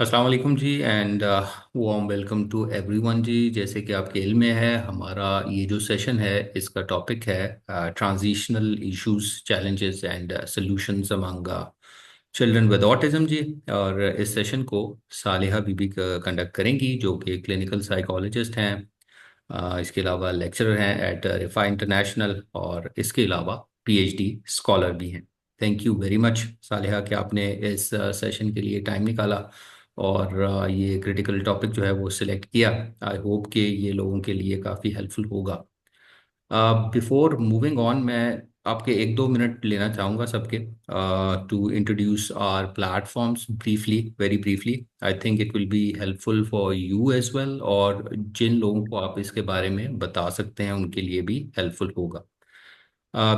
अस्सलाम वालेकुम जी and warm welcome to everyone जी। जैसे कि आपके इल्म में है, हमारा ये जो सेशन है इसका टॉपिक है transitional issues, challenges and solutions among children with autism जी। और इस सेशन को सालिहा बीबी कंडक्ट करेंगी, जो कि क्लिनिकल साइकोलॉजिस्ट हैं। इसके अलावा लेक्चरर हैं एट रिफा इंटरनेशनल, और इसके अलावा पीएचडी स्कॉलर भी हैं। थैंक यू वेरी मच सालिहा कि आपने इस सेशन के लिए टाइम निकाला और ये क्रिटिकल टॉपिक जो है वो सिलेक्ट किया। आई होप कि ये लोगों के लिए काफ़ी हेल्पफुल होगा। बिफोर मूविंग ऑन, मैं आपके एक दो मिनट लेना चाहूँगा सबके, to introduce our platforms briefly, very briefly. I think it will be helpful for you as well, और जिन लोगों को आप इसके बारे में बता सकते हैं उनके लिए भी हेल्पफुल होगा।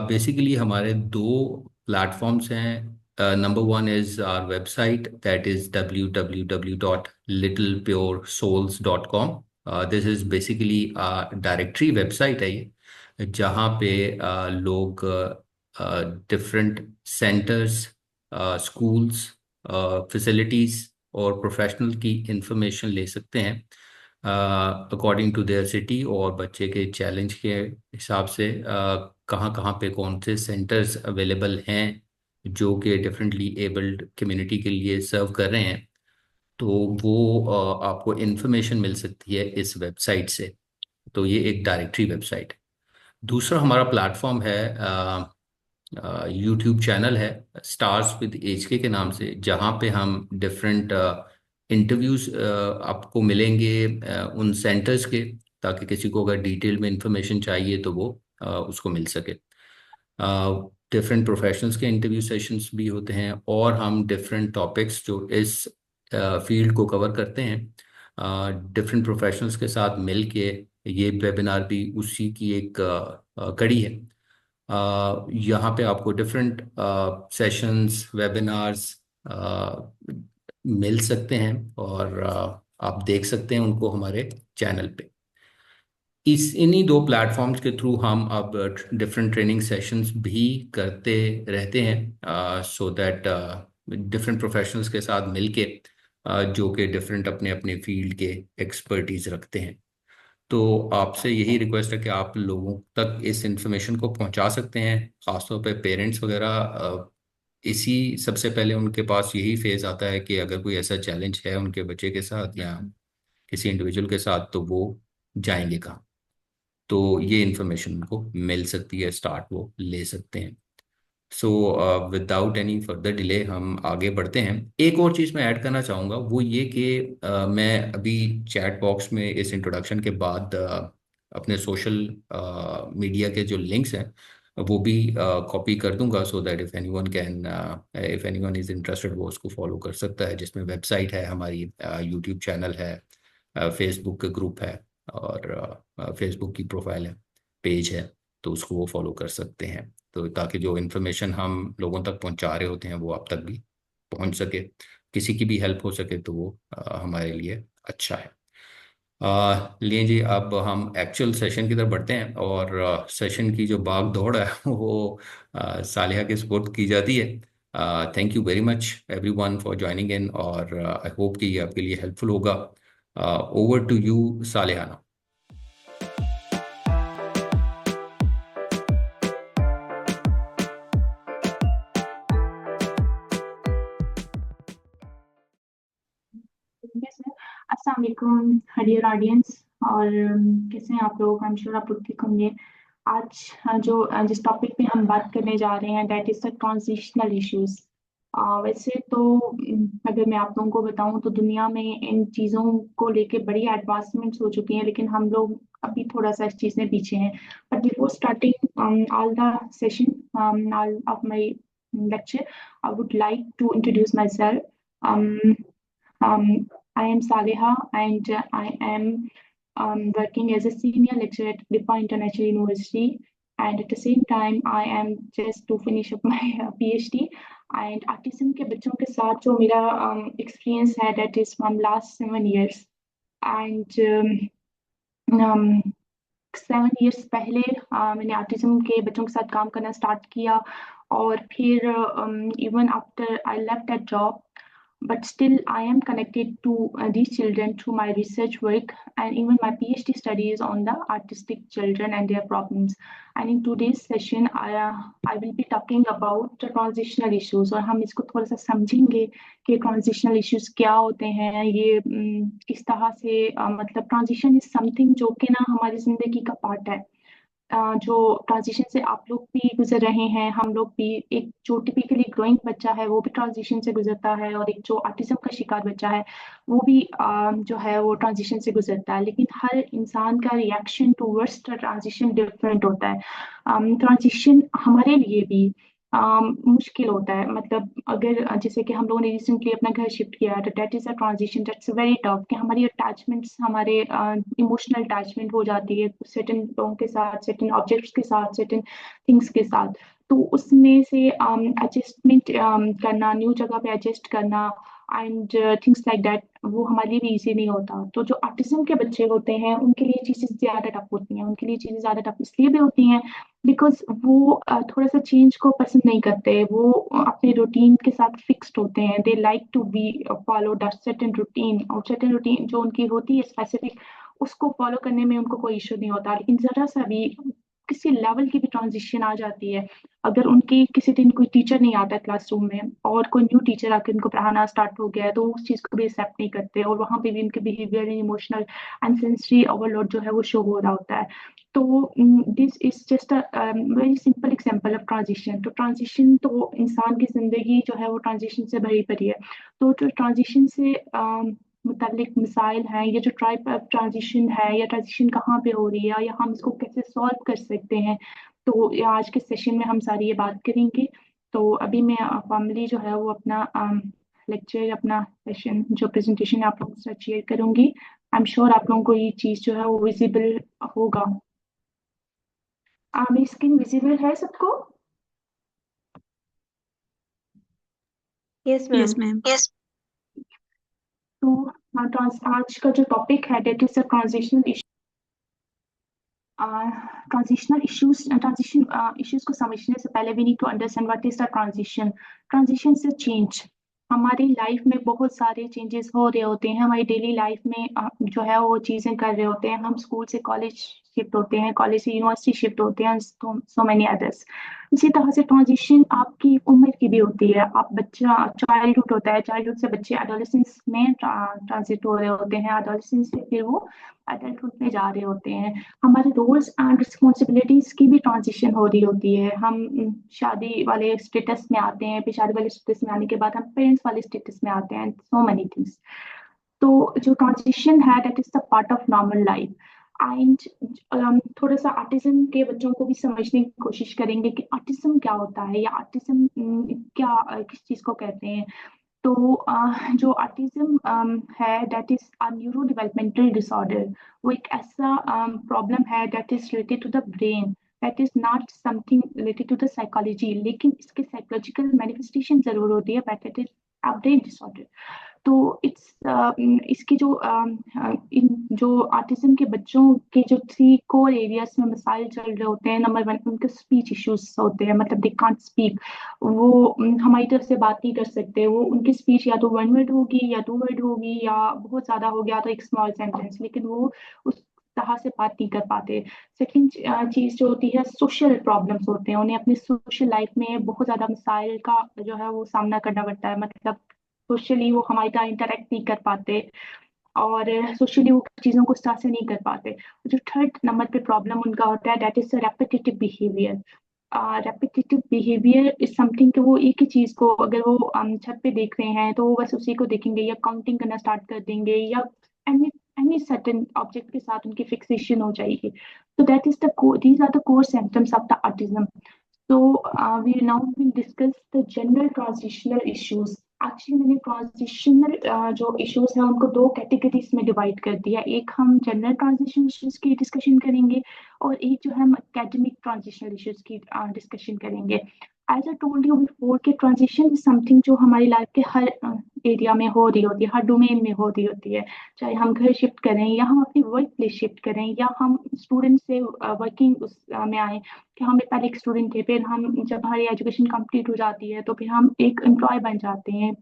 बेसिकली हमारे दो प्लेटफॉर्म्स हैं। Number one is our website, that is www.littlepurесouls.com। This is basically directory website है ये, जहाँ पे लोग डिफरेंट सेंटर्स, स्कूल्स, फैसिलिटीज़ और प्रोफेशनल की इंफॉर्मेशन ले सकते हैं अकॉर्डिंग टू देयर सिटी, और बच्चे के चैलेंज के हिसाब से कहाँ कहाँ पे कौन से सेंटर्स अवेलेबल हैं जो कि डिफरेंटली एबल्ड कम्युनिटी के लिए सर्व कर रहे हैं। तो वो आपको इन्फॉर्मेशन मिल सकती है इस वेबसाइट से। तो ये एक डायरेक्टरी वेबसाइट है। दूसरा हमारा प्लेटफॉर्म है, यूट्यूब चैनल है, स्टार्स विद एचके के नाम से, जहाँ पे हम डिफरेंट इंटरव्यूज़ आपको मिलेंगे उन सेंटर्स के, ताकि किसी को अगर डिटेल में इंफॉर्मेशन चाहिए तो वो उसको मिल सके। डिफरेंट प्रोफेशनल्स के इंटरव्यू सेशंस भी होते हैं, और हम डिफरेंट टॉपिक्स जो इस फील्ड को कवर करते हैं, डिफरेंट प्रोफेशनल्स के साथ मिल के, ये वेबिनार भी उसी की एक कड़ी है। यहाँ पे आपको डिफरेंट सेशंस, वेबिनार्स मिल सकते हैं, और आप देख सकते हैं उनको हमारे चैनल पे। इस इन्हीं दो प्लेटफॉर्म्स के थ्रू हम अब डिफरेंट ट्रेनिंग सेशंस भी करते रहते हैं, सो दैट डिफरेंट प्रोफेशनल्स के साथ मिलके, जो कि डिफरेंट अपने अपने फील्ड के एक्सपर्टीज रखते हैं। तो आपसे यही रिक्वेस्ट है कि आप लोगों तक इस इंफॉर्मेशन को पहुंचा सकते हैं, ख़ासतौर पे पेरेंट्स वगैरह। इसी सबसे पहले उनके पास यही फेज़ आता है कि अगर कोई ऐसा चैलेंज है उनके बच्चे के साथ या किसी इंडिविजुअल के साथ, तो वो जाएंगे कहाँ। तो ये इन्फॉर्मेशन उनको मिल सकती है, स्टार्ट वो ले सकते हैं। So without any further delay हम आगे बढ़ते हैं। एक और चीज़ मैं ऐड करना चाहूँगा, वो ये कि मैं अभी चैट बॉक्स में इस इंट्रोडक्शन के बाद अपने सोशल मीडिया के जो लिंक्स हैं वो भी कॉपी कर दूंगा, so that if anyone is interested वो उसको फॉलो कर सकता है, जिसमें वेबसाइट है हमारी, यूट्यूब चैनल है, फेसबुक का ग्रुप है, और फेसबुक की प्रोफाइल है, पेज है। तो उसको वो फॉलो कर सकते हैं, तो ताकि जो इन्फॉर्मेशन हम लोगों तक पहुंचा रहे होते हैं वो आप तक भी पहुंच सके, किसी की भी हेल्प हो सके तो वो हमारे लिए अच्छा है। लिए जी, अब हम एक्चुअल सेशन की तरफ बढ़ते हैं, और सेशन की जो भाग दौड़ है वो सालिहा के सपोर्ट की जाती है। Thank you very much everyone for joining in, और आई होप कि ये आपके लिए हेल्पफुल होगा। Over to you Saliha now. Yes sir. अस्सलाम वालेकुम डियर ऑडियंस। और कैसे हैं आप लोग? आई एम श्योर आप लोग ठीक होंगे। आज जिस टॉपिक पे हम बात करने जा रहे हैं that is the transitional issues. वैसे तो अगर मैं आप लोगों को बताऊं तो दुनिया में इन चीज़ों को लेके बड़ी एडवांसमेंट्स हो चुकी हैं, लेकिन हम लोग अभी थोड़ा सा इस चीज़ में पीछे हैं। But before starting all the session all of my lecture, I would like to introduce myself. Um, I am Saleha, and I am working as a senior lecturer at DIPA International University. And at the same time, I am just to finish up my PhD. And autism के बच्चों के साथ जो मेरा experience है that is from last 7 years. And 7 years पहले मैंने autism के बच्चों के साथ काम करना स्टार्ट किया, और फिर even after I left that job, but still I am connected to these children through my research work and even my PhD studies on the autistic children and their problems. And in today's session, I will be talking about the transitional issues और हम इसको थोड़ा सा समझेंगे कि transitional issues क्या होते हैं ये किस तरह से मतलब transition is something जो कि ना हमारी जिंदगी का पार्ट है जो ट्रांजिशन से आप लोग भी गुजर रहे हैं हम लोग भी एक जो टिपिकली ग्रोइंग बच्चा है वो भी ट्रांजिशन से गुजरता है और एक जो ऑटिज्म का शिकार बच्चा है वो भी जो है वो ट्रांजिशन से गुजरता है लेकिन हर इंसान का रिएक्शन टूवर्ड्स ट्रांजिशन डिफरेंट होता है ट्रांजिशन हमारे लिए भी मुश्किल होता है मतलब अगर जैसे कि हम लोगों ने रिसेंटली अपना घर शिफ्ट किया तो that is a transition that's very tough कि हमारी अटैचमेंट्स हमारे इमोशनल अटैचमेंट हो जाती है सर्टेन लोगों के साथ सर्टेन ऑब्जेक्ट्स के साथ सर्टेन थिंग्स के साथ तो उसमें से एडजस्टमेंट करना न्यू जगह पे एडजस्ट करना एंड थिंग्स लाइक दैट वो हमारे लिए भी इजी नहीं होता तो जो ऑटिज्म के बच्चे होते हैं उनके लिए चीज़ें ज़्यादा टफ होती हैं उनके लिए चीज़ें ज़्यादा टफ इसलिए भी होती हैं बिकॉज वो थोड़ा सा चेंज को पसंद नहीं करते वो अपने रूटीन के साथ फिक्स्ड होते हैं they like to be follow that certain routine और सर्टेन रूटीन जो उनकी होती है स्पेसिफिक उसको फॉलो करने में उनको कोई इशू नहीं होता लेकिन जरा सा भी किसी लेवल की भी ट्रांजिशन आ जाती है अगर उनकी किसी दिन कोई टीचर नहीं आता क्लासरूम में और कोई न्यू टीचर आकर उनको पढ़ाना स्टार्ट हो गया है तो उस चीज़ को भी एक्सेप्ट नहीं करते और वहाँ पे भी उनके behaviour emotional and sensory overload जो है वो शो हो रहा होता है तो this is just a very simple example of transition तो ट्रांजिशन तो इंसान की जिंदगी जो है वो ट्रांजिशन से भरी पड़ी है तो जो ट्रांजिशन से मुतालिक मिसाइल हैं या जो टाइप ऑफ ट्रांजिशन है या ट्रांजिशन कहाँ पे हो रही है या हम इसको कैसे सॉल्व कर सकते हैं तो ये आज के सेशन में हम सारी ये बात करेंगे तो अभी मैं फॉर्मली जो है वो अपना लेक्चर अपना सेशन जो प्रेजेंटेशन आप लोगों के साथ शेयर करूंगी आई एम श्योर आप लोगों को ये चीज़ जो है वो विजिबल होगा मेरी स्क्रीन विजिबल है सबको yes yes ma'am ma'am yes तो आज का जो टॉपिक है that is a transitional issues transition issues को समझने से पहले we need to understand what is the transition transition से चेंज हमारी लाइफ में बहुत सारे चेंजेस हो रहे होते हैं हमारी डेली लाइफ में जो है वो चीज़ें कर रहे होते हैं हम स्कूल से कॉलेज शिफ्ट होते हैं कॉलेज से यूनिवर्सिटी शिफ्ट होते हैं सो मेनी अदर्स इसी तरह से ट्रांजिशन आपकी उम्र की भी होती है आप बच्चा चाइल्डहुड होता है चाइल्डहुड से बच्चे एडोलेसेंस में ट्रांजिट हो रहे होते हैं एडोलेसेंस से फिर वो एडल्टहुड में जा रहे होते हैं हमारे रोल्स एंड रिस्पॉन्सिबिलिटीज की भी ट्रांजिशन हो रही होती है हम शादी वाले स्टेटस में आते हैं फिर शादी वाले स्टेटस में आने के बाद हम पेरेंट्स वाले स्टेटस में आते हैं सो मेनी थिंग्स तो जो ट्रांजिशन है that is the part of normal life and थोड़ा सा ऑटिज्म के बच्चों को भी समझने की कोशिश करेंगे कि ऑटिज्म क्या होता है या ऑटिज्म क्या किस चीज़ को कहते हैं तो जो ऑटिज्म है that is a neuro developmental disorder वो एक ऐसा प्रॉब्लम है that is related to the brain that is not something related to the psychology लेकिन इसके साइकोलॉजिकल मैनिफेस्टेशन जरूर होती है but it is a brain disorder तो इसकी जो इन जो ऑटिज्म के बच्चों के जो 3 कोर एरियाज में मसाइल चल रहे होते हैं नंबर 1 उनके स्पीच इश्यूज होते हैं मतलब दे कांट स्पीक वो हमारी तरफ से बात नहीं कर सकते वो उनकी स्पीच या तो 1 वर्ड होगी या 2 वर्ड होगी या बहुत ज्यादा हो गया तो एक स्मॉल सेंटेंस लेकिन वो उस तरह से बात नहीं कर पाते सेकंड चीज जो होती है सोशल प्रॉब्लम्स होते हैं उन्हें अपनी सोशल लाइफ में बहुत ज्यादा मसाइल का जो है वो सामना करना पड़ता है मतलब सोशली वो हमारे साथ इंटरेक्ट नहीं कर पाते और सोशली वो चीज़ों को स्टार्ट से नहीं कर पाते जो थर्ड नंबर पे प्रॉब्लम उनका होता है that is repetitive behaviour repetitive behaviour is something कि वो एक ही चीज़ को अगर वो छत पे देख रहे हैं तो वो बस उसी को देखेंगे या काउंटिंग करना स्टार्ट कर देंगे या एनी एनी सर्टेन ऑब्जेक्ट के साथ उनकी फिक्सेशन हो जाएगी तो that is the these are the core symptoms of the autism So we now will discuss the general transitional issues. Actually मैंने ट्रांजिशनल जो इश्यूज हैं उनको 2 कैटेगरीज में डिवाइड कर दिया एक हम जनरल ट्रांजिशन इश्यूज की डिस्कशन करेंगे और एक जो है हम एकेडमिक ट्रांजिशनल इश्यूज की डिस्कशन करेंगे as I told you before कि ट्रांजिशन इज समथिंग जो हमारी लाइफ के हर एरिया में हो रही होती है हर डोमेन में हो रही होती है चाहे हम घर शिफ्ट करें या हम अपनी वर्क प्लेस शिफ्ट करें या हम स्टूडेंट से वर्किंग उस में आए कि हम पहले एक स्टूडेंट थे फिर हम जब हमारी एजुकेशन कंप्लीट हो जाती है तो फिर हम एक एम्प्लॉय बन जाते हैं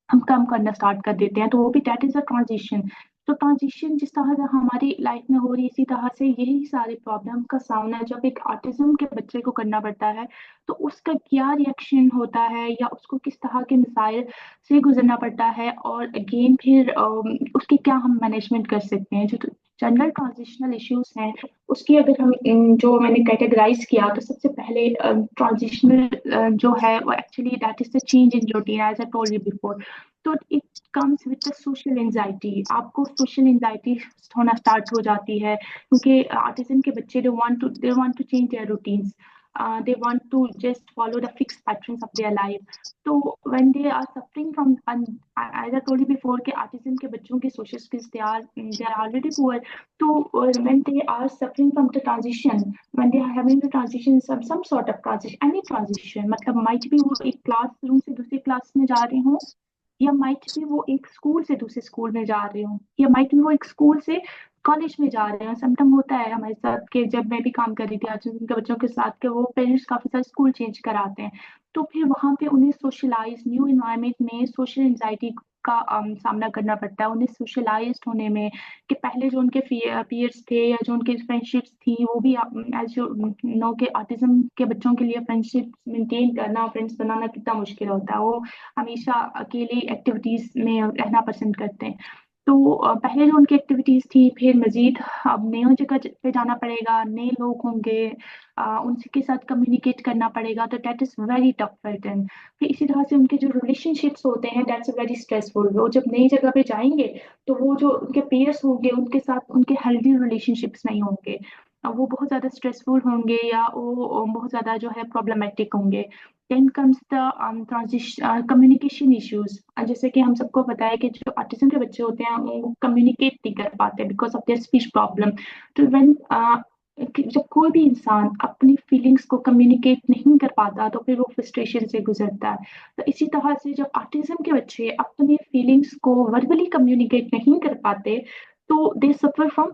हम काम करना स्टार्ट कर देते हैं, तो वो भी दैट इज अ ट्रांजिशन। तो ट्रांजिशन जिस तरह से हमारी लाइफ में हो रही है, इसी तरह से यही सारे प्रॉब्लम का सामना जब एक ऑटिज्म के बच्चे को करना पड़ता है, तो उसका क्या रिएक्शन होता है या उसको किस तरह के मिसाइल से गुजरना पड़ता है, और अगेन फिर उसकी क्या हम मैनेजमेंट कर सकते हैं। जो जनरल ट्रांजिशनल इश्यूज हैं, उसकी अगर हम जो मैंने कैटेगराइज किया, तो सबसे पहले ट्रांजिशनल जो है वो actually that is the change in routine, as I told you before. तो it comes with the social anxiety, आपको सोशल एंजाइटी होना स्टार्ट हो जाती है, क्योंकि ऑटिज्म के बच्चे they want to change their routines, they want to just follow the fixed patterns of their life. तो when they are suffering from, as I told you before, कि autism के बच्चों की social skills they are already poor. तो when they are suffering from the transition, when they are having the transition, some sort of transition, any transition, मतलब might be वो एक classroom से दूसरी क्लास में जा रहे हों, या माइट भी वो एक स्कूल से दूसरे स्कूल में जा रहे हो, या माइट भी वो एक स्कूल से कॉलेज में जा रहे हैं। समटाइम होता है हमारे साथ के, जब मैं भी काम कर रही थी आज उनके बच्चों के साथ, के वो पेरेंट्स काफी सारे स्कूल चेंज कराते हैं, तो फिर वहां पे उन्हें सोशलाइज न्यू इन्वायरमेंट में सोशल एंजाइटी का सामना करना पड़ता है, उन्हें सोशलाइज्ड होने में, कि पहले जो उनके पीयर्स थे या जो उनकी फ्रेंडशिप्स थी, वो भी एज यू नो के ऑटिज्म के बच्चों के लिए फ्रेंडशिप मेंटेन करना, फ्रेंड्स बनाना कितना मुश्किल होता है। वो हमेशा अकेले एक्टिविटीज में रहना पसंद करते हैं। तो पहले जो उनकी एक्टिविटीज थी, फिर मजीद अब नई जगह पे जाना पड़ेगा, नए लोग होंगे, उनके साथ कम्युनिकेट करना पड़ेगा, तो that is very tough for them. फिर इसी तरह से उनके जो रिलेशनशिप्स होते हैं, दैट्स वेरी स्ट्रेसफुल। वो जब नई जगह पे जाएंगे, तो वो जो उनके पेयर्स होंगे, उनके साथ उनके हेल्दी रिलेशनशिप्स नहीं होंगे, वो बहुत ज्यादा स्ट्रेसफुल होंगे, या वो बहुत ज्यादा जो है प्रॉब्लमेटिक होंगे। Then comes the transition communication issues. जैसे कि हम सबको पता है कि जो ऑटिज्म के बच्चे होते हैं वो कम्युनिकेट नहीं कर पाते because of their speech problem. तो व्हेन जब कोई भी इंसान अपनी फीलिंग्स को कम्युनिकेट नहीं कर पाता, तो फिर वो फ्रस्ट्रेशन से गुजरता है। तो इसी तरह से जब ऑटिज्म के बच्चे अपनी फीलिंग्स को वर्बली कम्युनिकेट नहीं कर पाते, तो दे सफर फ्रॉम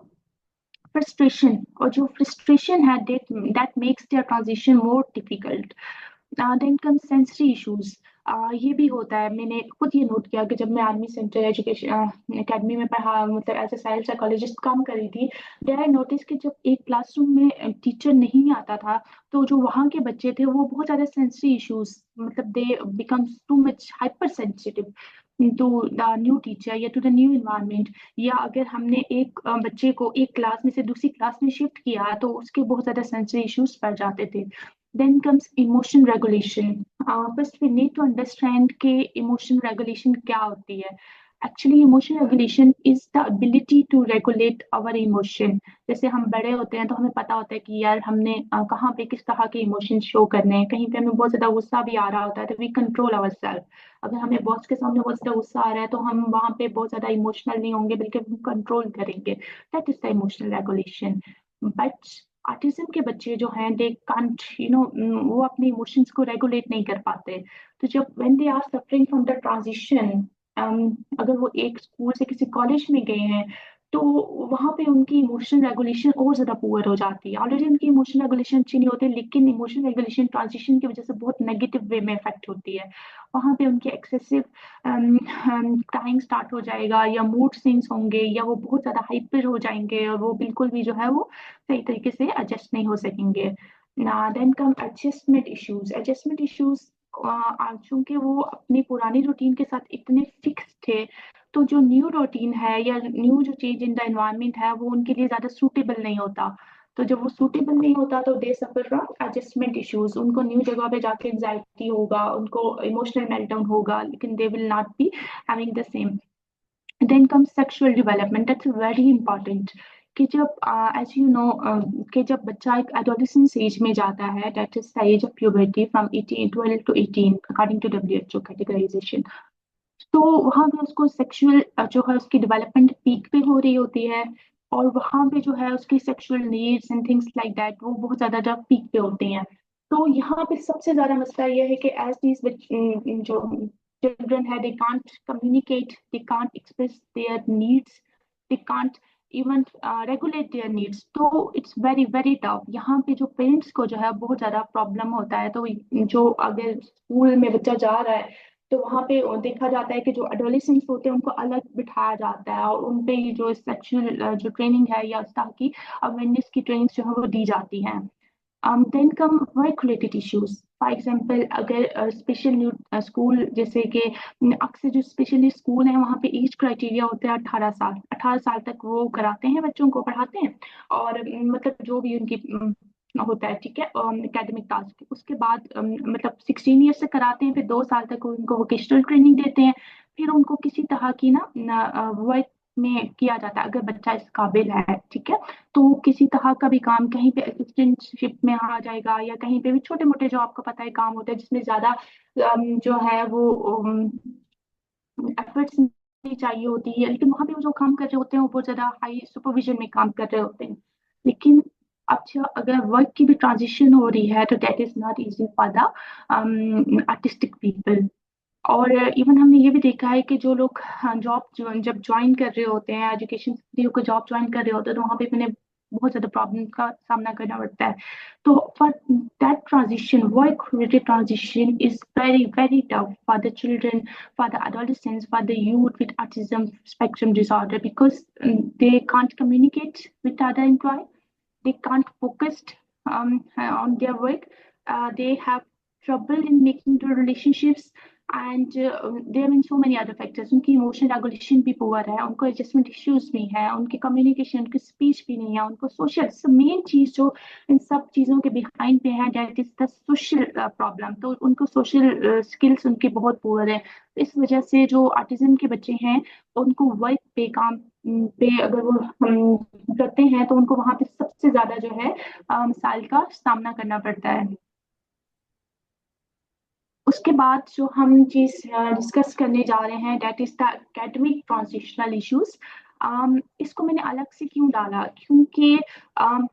फ्रस्ट्रेशन, और जो फ्रस्ट्रेशन है that makes their transition more difficult. Then come sensory issues. ये भी होता है, मैंने खुद ये नोट किया कि जब मैं आर्मी सेंटर एजुकेशन एकेडमी में पढ़ा, मतलब एज ए चाइल्ड साइकोलॉजिस्ट काम कर रही थी, देयर आई नोटिस कि जब एक क्लासरूम में टीचर नहीं आता था, तो जो वहाँ के बच्चे थे वो बहुत ज़्यादा सेंसरी इश्यूज, मतलब they become too much hyper sensitive to the new teacher या टू द न्यू इन्वायरमेंट। या अगर हमने एक बच्चे को एक क्लास में से दूसरी क्लास में शिफ्ट किया, तो उसके बहुत ज़्यादा सेंसरी इश्यूज बढ़ जाते थे। Then comes emotion regulation. First, we need to understand कि emotion regulation क्या होती है। Actually, emotion regulation is the ability to regulate our emotion. जैसे हम बड़े होते हैं तो हमें पता होता है कि यार हमने कहाँ पे किस तरह के इमोशन शो करने हैं। कहीं पे हमें बहुत ज्यादा गुस्सा भी आ रहा होता है, तो वी कंट्रोल आवर सेल्फ। अगर हमें बॉस के सामने बहुत ज्यादा गुस्सा आ रहा है, तो हम वहाँ पे बहुत ज्यादा इमोशनल नहीं होंगे, बल्कि हम कंट्रोल करेंगे। That is the emotional regulation. But autism के बच्चे जो हैं, दे कांट वो अपने इमोशंस को रेगुलेट नहीं कर पाते। तो जब when they are suffering from the transition, अगर वो एक स्कूल से किसी कॉलेज में गए हैं, तो वहां पे उनकी इमोशनल रेगुलेशन और ज्यादा पुअर हो जाती है। ऑलरेडी उनकी इमोशनल रेगुलेशन अच्छी नहीं होती, लेकिन इमोशनल रेगुलेशन ट्रांजिशन की वजह से बहुत नेगेटिव वे में इफेक्ट होती है। वहां पे उनके एक्सेसिव क्राइंग स्टार्ट हो जाएगा, या मूड स्विंग्स होंगे, या वो बहुत ज्यादा हाइपर हो जाएंगे, और वो बिल्कुल भी जो है वो सही तरीके से एडजस्ट नहीं हो सकेंगे। Then come adjustment issues. Adjustment issues चूंकि वो अपनी पुरानी रूटीन के साथ इतने फिक्स थे, तो जो न्यू रूटीन है या न्यू जो चेंज इन द एनवायरनमेंट है, वो उनके लिए ज्यादा सूटेबल नहीं होता। तो जब वो सूटेबल नहीं होता, तो दे सफर फ्रॉम एडजस्टमेंट इश्यूज। उनको न्यू जगह पे जाके एंजाइटी होगा, उनको इमोशनल मेल्टडाउन होगा, लेकिन they will not be having the same. Then comes sexual development. That's very important कि जब एज यू नो कि जब बच्चा एक एडोलेसेंस एज में जाता है, that is the age of puberty from 18 12 to 18 according to WHO categorisation. तो वहां पे उसको सेक्सुअल जो है उसकी डेवलपमेंट पीक पे हो रही होती है, और वहां पे जो है उसकी sexual needs and things like that वो बहुत ज्यादा जब पीक पे होती हैं। तो यहाँ पे सबसे ज्यादा मसला यह है कि एज दीज जो children है, they can't communicate, they can't express their needs, they can't even regulate their needs। तो it's very very tough। यहाँ पे जो पेरेंट्स को जो है बहुत ज्यादा प्रॉब्लम होता है। तो जो अगर स्कूल में बच्चा जा रहा है, तो वहाँ पे देखा जाता है कि जो एडोलेसेंट्स होते हैं उनको अलग बिठाया जाता है और उन पे जो सेक्सुअल जो ट्रेनिंग है या इस तरह की अवेयरनेस की ट्रेनिंग जो है वो दी जाती है। Then come work related issues. For example अगर स्पेशल नीड स्कूल जैसे कि अक्सर जो स्पेशली स्कूल है वहाँ पे एज क्राइटेरिया होता है 18 साल। 18 साल तक वो कराते हैं, बच्चों को पढ़ाते हैं और मतलब जो भी उनकी होता है, ठीक है, एकेडमिक टास्क। उसके बाद मतलब 16 ईयर से कराते हैं, फिर 2 साल तक उनको वोकेशनल ट्रेनिंग देते हैं। फिर उनको किसी तरह की ना वर्क में किया जाता है अगर बच्चा इस काबिल है, ठीक है। तो किसी तरह का भी काम कहीं पे असिस्टेंटशिप में आ जाएगा या कहीं पे भी छोटे मोटे जो आपको पता है काम होते हैं जिसमें ज्यादा जो है वो एफर्ट्स नहीं चाहिए होती है, लेकिन वहां पे वो जो काम कर रहे होते हैं वो बहुत ज्यादा हाई सुपरविजन में काम कर रहे होते हैं। लेकिन अच्छा अगर वर्क की भी ट्रांजिशन हो रही है तो that is not easy for the artistic people. और इवन हमने ये भी देखा है कि जो लोग जॉब जब ज्वाइन कर रहे होते हैं, एजुकेशन को जॉब ज्वाइन कर रहे होते हैं, तो वहाँ पे मैंने बहुत ज्यादा प्रॉब्लम का सामना करना पड़ता है। तो for that transition, work related transition is very very tough for the children, for the adolescents, for the youth with autism spectrum disorder, because they can't communicate with other employees, they can't focus on their work, they have trouble in making the relationships, and there have been so many other factors। उनकी emotional regulation भी poor है, उनको adjustment issues भी हैं, उनकी communication, उनकी speech भी नहीं है, उनको सोशल मेन चीज जो इन सब चीजों के बिहाइंड पे है that is the social problem. तो उनको सोशल स्किल्स उनकी बहुत पुअर है। तो इस वजह से जो ऑटिज्म के बच्चे हैं उनको वर्क पे काम पे अगर वो करते हैं तो उनको वहां पे सबसे ज्यादा जो है मिसाइल का सामना करना पड़ता है। उसके बाद जो हम चीज डिस्कस करने जा रहे हैं that is the academic transitional issues. इसको मैंने अलग से क्यों डाला, क्योंकि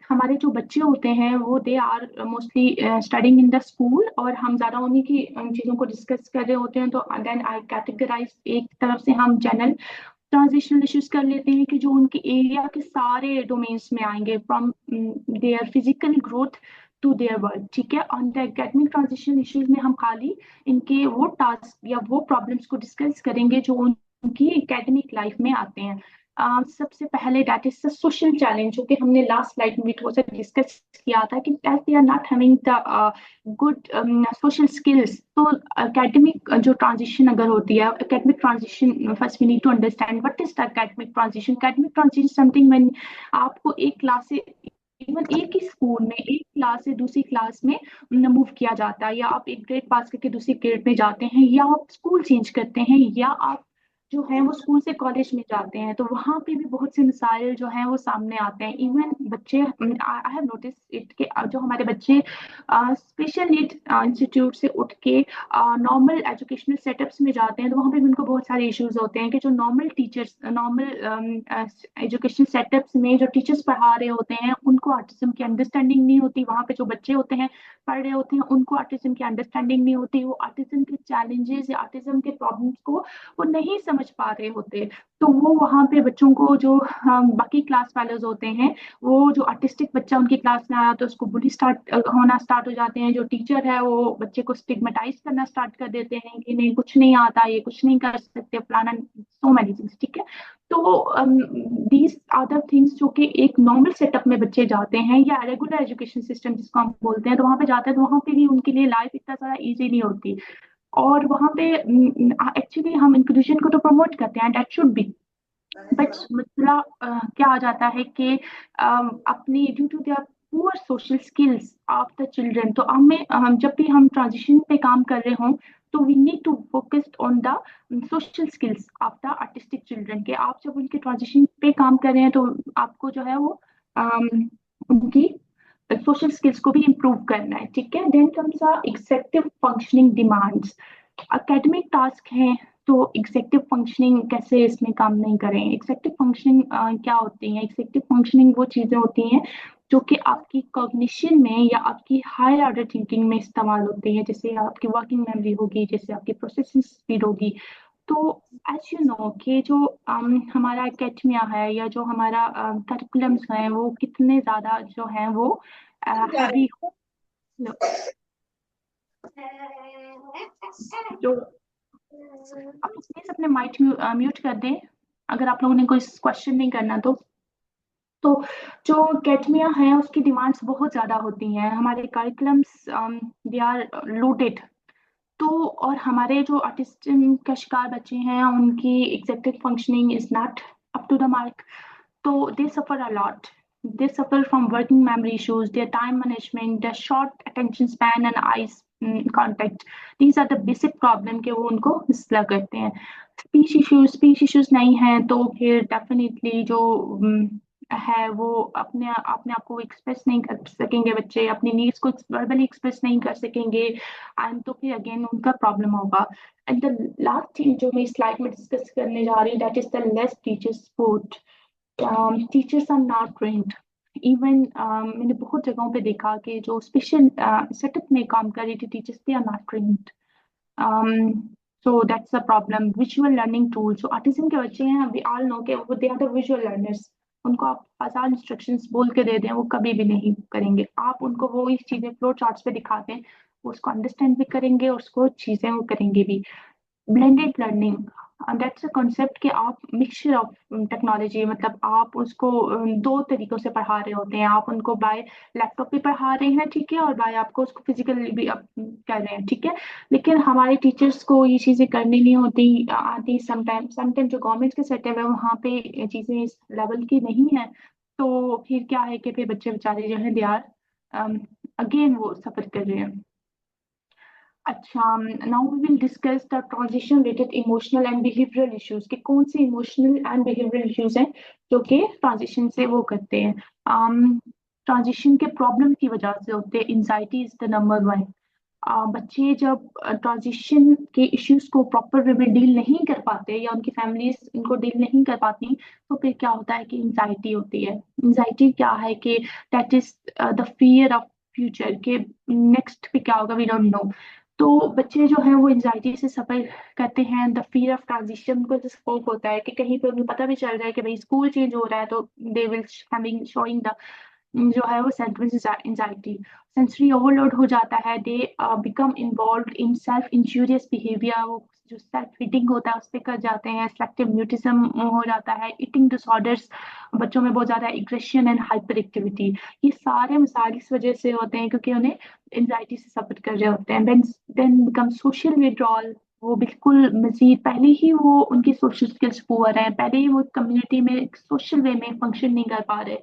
हमारे जो बच्चे होते हैं वो they are mostly studying in the school और हम ज्यादा उन्हीं की चीजों को डिस्कस कर रहे होते हैं। तो देन आई कैटेगराइज, एक तरफ से हम जनरल ट्रांजिशनल इश्यूज कर लेते हैं कि जो उनके एरिया के सारे डोमेन्स में आएंगे, from their physical growth to their work, ठीक है। On the academic transition issues में हम खाली इनके वो टास्क या वो प्रॉब्लम्स को डिस्कस करेंगे जो उनकी एकेडमिक लाइफ में आते हैं। सबसे पहले that is the social challenge, जो कि हमने लास्ट स्लाइड में भी थोड़ा सा डिस्कस किया था कि as they are not having the good social skills. तो एकेडमिक जो ट्रांजिशन अगर होती है, academic transition, first we need to understand what is the academic transition. Academic transition something when आपको एक क्लास से, इवन एक ही स्कूल में एक क्लास से दूसरी क्लास में मूव किया जाता है, या आप एक ग्रेड पास करके दूसरी ग्रेड में जाते हैं, या आप स्कूल चेंज करते हैं, या आप जो है वो स्कूल से कॉलेज में जाते हैं, तो वहां पे भी बहुत से मिसाइल जो हैं वो सामने आते हैं। इवन बच्चे, आई हैव नोटिस इट के जो हमारे बच्चे स्पेशल नीड इंस्टीट्यूट से उठ के नॉर्मल एजुकेशनल सेटअप्स में जाते हैं, तो वहाँ पे भी उनको बहुत सारे इश्यूज होते हैं कि जो normal teachers, normal educational setups में जो टीचर्स पढ़ा रहे होते हैं उनको ऑटिज्म की अंडरस्टैंडिंग नहीं होती। वहाँ पे जो बच्चे होते हैं पढ़ रहे होते हैं उनको ऑटिज्म की अंडरस्टैंडिंग नहीं होती, वो ऑटिज्म के चैलेंजेस या ऑटिज्म के प्रॉब्लम्स को वो नहीं समझ पा रहे होते। तो वो वहाँ पे बच्चों को जो बाकी क्लास फेलोज होते हैं, वो जो आर्टिस्टिक बच्चा उनकी क्लास में आया तो उसको बुली स्टार्ट होना स्टार्ट हो जाते हैं। जो टीचर है वो बच्चे को स्टिग्मेटाइज करना स्टार्ट कर देते हैं कि नहीं कुछ नहीं आता, ये कुछ नहीं कर सकते, फलाना, सो मैनी थिंग्स, ठीक है। तो दीज अदर थिंग्स जो कि एक नॉर्मल सेटअप में बच्चे जाते हैं या रेगुलर एजुकेशन सिस्टम जिसको हम बोलते हैं, तो वहाँ पे जाते हैं तो वहाँ पे भी उनके लिए लाइफ इतना ज़्यादा ईजी नहीं होती। और वहाँ पे एक्चुअली हम इंक्लूजन को तो प्रमोट करते हैं, दैट शुड बी, बट मसला क्या आ जाता है कि अपनी due to their poor social skills of the children, तो हमें जब भी हम ट्रांजिशन पे काम कर रहे हों तो we need to focus on the social skills of the artistic children के। आप जब उनके ट्रांजिशन पे काम कर रहे हैं तो आपको जो है वो उनकी सोशल स्किल्स को भी इम्प्रूव करना है, ठीक है। Then comes executive functioning demands. Academic task हैं तो एग्जेक्टिव फंक्शनिंग कैसे इसमें काम नहीं करें। एग्जेक्टिव फंक्शनिंग क्या होती है? एग्जेक्टिव फंक्शनिंग वो चीजें होती हैं जो कि आपकी कॉग्निशन में या आपकी हायर ऑर्डर थिंकिंग में इस्तेमाल होती है, जैसे आपकी वर्किंग मेमोरी होगी, जैसे आपकी प्रोसेसिंग स्पीड होगी। तो एज यू नो कि जो हमारा एकेडमिया है या जो हमारा करिकुलम्स है वो कितने ज्यादा जो है वो हैवी, जो आप प्लीज अपने माइक म्यूट कर दें अगर आप लोगों ने कोई क्वेश्चन नहीं करना तो जो अकेडमिया है उसकी डिमांड्स बहुत ज़्यादा होती हैं, हमारे करिकुलम्स दे आर लोडेड। तो और हमारे जो ऑटिज्म का शिकार बच्चे हैं उनकी executive functioning is not up to the mark, so they suffer a lot. They suffer from working memory issues, their time management, their short attention span and eyes contact. These are the basic problem के वो उनको मिसला करते हैं। Speech issues नहीं है तो फिर definitely जो है वो अपने अपने आप को एक्सप्रेस नहीं कर सकेंगे, बच्चे अपनी नीड्स को वर्बली एक्सप्रेस नहीं कर सकेंगे एंड तो फिर अगेन उनका प्रॉब्लम होगा। एंड द लास्ट थिंग जो मैं स्लाइड में डिस्कस करने जा रही हूँ that is the less teacher support. Teachers are not trained. Even मैंने बहुत जगहों पे देखा कि जो स्पेशल सेटअप में काम कर रही थी teachers, they are not trained. So that's a problem. Visual learning tool, जो ऑटिज्म के बच्चे हैं वी ऑल नो के वो they are the visual learners. उनको आप आसान इंस्ट्रक्शंस बोल के दे दें वो कभी भी नहीं करेंगे, आप उनको वो ही चीजें फ्लो चार्ट्स पे दिखा दें वो उसको अंडरस्टैंड भी करेंगे और उसको चीजें वो करेंगे भी। Blended learning, that's a concept कि आप मिक्सचर ऑफ टेक्नोलॉजी, मतलब आप उसको दो तरीकों से पढ़ा रहे होते हैं, आप उनको बाय लैपटॉप भी पढ़ा रहे हैं ठीक है, और बाय आपको उसको फिजिकली भी आप कर रहे हैं ठीक है। लेकिन हमारे टीचर्स को ये चीज़ें करनी नहीं होती आती। समटाइम जो गवर्नमेंट के सेटअप है वहाँ पे चीज़ें इस लेवल की नहीं है, तो फिर क्या है कि फिर बच्चे बेचारे जो है दे आर अगेन वो सफर कर रहे हैं। अच्छा, now we will discuss the transition related emotional and behavioural issues, कि कौन से इमोशनल एंड बिहेवियरल इश्यूज हैं जो कि ट्रांजिशन से वो करते हैं। ट्रांजिशन के प्रॉब्लम की वजह से होते हैं, anxiety is the number one. बच्चे जब ट्रांजिशन के इश्यूज को प्रॉपर वे में डील नहीं कर पाते या उनकी फैमिलीज इनको डील नहीं कर पाती, तो फिर क्या होता है कि एंजाइटी होती है। एंजाइटी क्या है कि that is the fear of future, के नेक्स्ट पे क्या होगा वी डोंट नो। तो बच्चे जो है वो एंजाइटी से सफर करते हैं। द फियर ऑफ ट्रांजिशन को स्कोप होता है कि कहीं पे उन्हें पता भी चल रहा है कि भाई स्कूल चेंज हो रहा है, तो they will having showing the जो है वो सिम्टम्स एंजाइटी। सेंसरी ओवरलोड हो जाता है, they become involve in self injurious behaviour, वो जो सेल्फ हीटिंग होता है उस पर कर जाते हैं। सेलेक्टिव म्यूटिज्म हो जाता है, ईटिंग डिसऑर्डर्स, बच्चों में बहुत ज्यादा एग्रेशन एंड हाइपर एक्टिविटी। ये सारे मिसाल इस वजह से होते हैं क्योंकि उन्हें एंजाइटी से सफर कर रहे होते हैं। देन बिकम सोशल विड्रॉल, वो बिल्कुल मजीद पहले ही वो उनकी सोशल स्किल्स पुअर हैं, पहले ही वो कम्युनिटी में सोशल वे में फंक्शन नहीं कर पा रहे।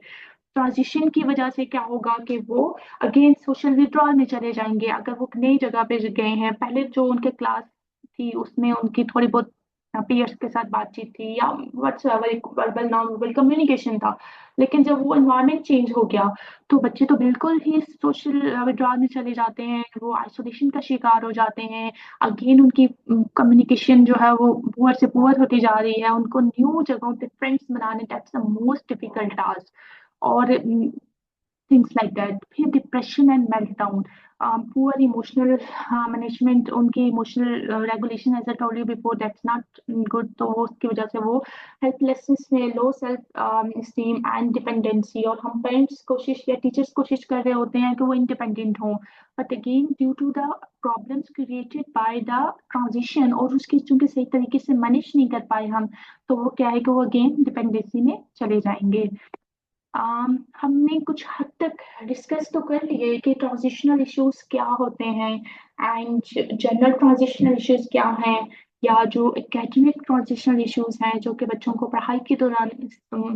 ट्रांजिशन की वजह से क्या होगा कि वो अगेन सोशल विड्रॉल में चले जाएंगे। अगर वो नई जगह पे गए हैं, पहले जो उनके क्लास थी उसमें उनकी थोड़ी बहुत पीयर्स के साथ बातचीत थी या व्हाट्सएवर एक वर्बल नॉन वर्बल कम्युनिकेशन था, लेकिन जब वो एनवायरनमेंट चेंज हो गया तो बच्चे तो बिल्कुल ही सोशल विड्रॉल में चले जाते हैं, वो आइसोलेशन का शिकार हो जाते हैं। अगेन उनकी कम्युनिकेशन जो है वो पुअर से पुअर होती जा रही है, उनको न्यू जगहों पे फ्रेंड्स बनाने that's the most difficult task. और थिंग्स लाइक दैट। फिर depression and meltdown, poor emotional management, उनकी emotional regulation as I told you before that's not good, तो वो उसकी वजह से वो हेल्पलेसनेस में, low self esteem and dependency. और हम पेरेंट्स कोशिश या टीचर्स कोशिश कर रहे होते हैं कि वो इंडिपेंडेंट हों, but again due to the problems created by the transition और उसकी चूंकि सही तरीके से मैनेज नहीं कर पाए हम, तो वो क्या है कि वो अगेन डिपेंडेंसी में चले जाएंगे। हमने कुछ हद तक डिस्कस तो कर लिए कि ट्रांजिशनल इश्यूज क्या होते हैं एंड जनरल ट्रांजिशनल इश्यूज क्या हैं, या जो एकेडमिक ट्रांजिशनल इश्यूज हैं जो कि बच्चों को पढ़ाई के दौरान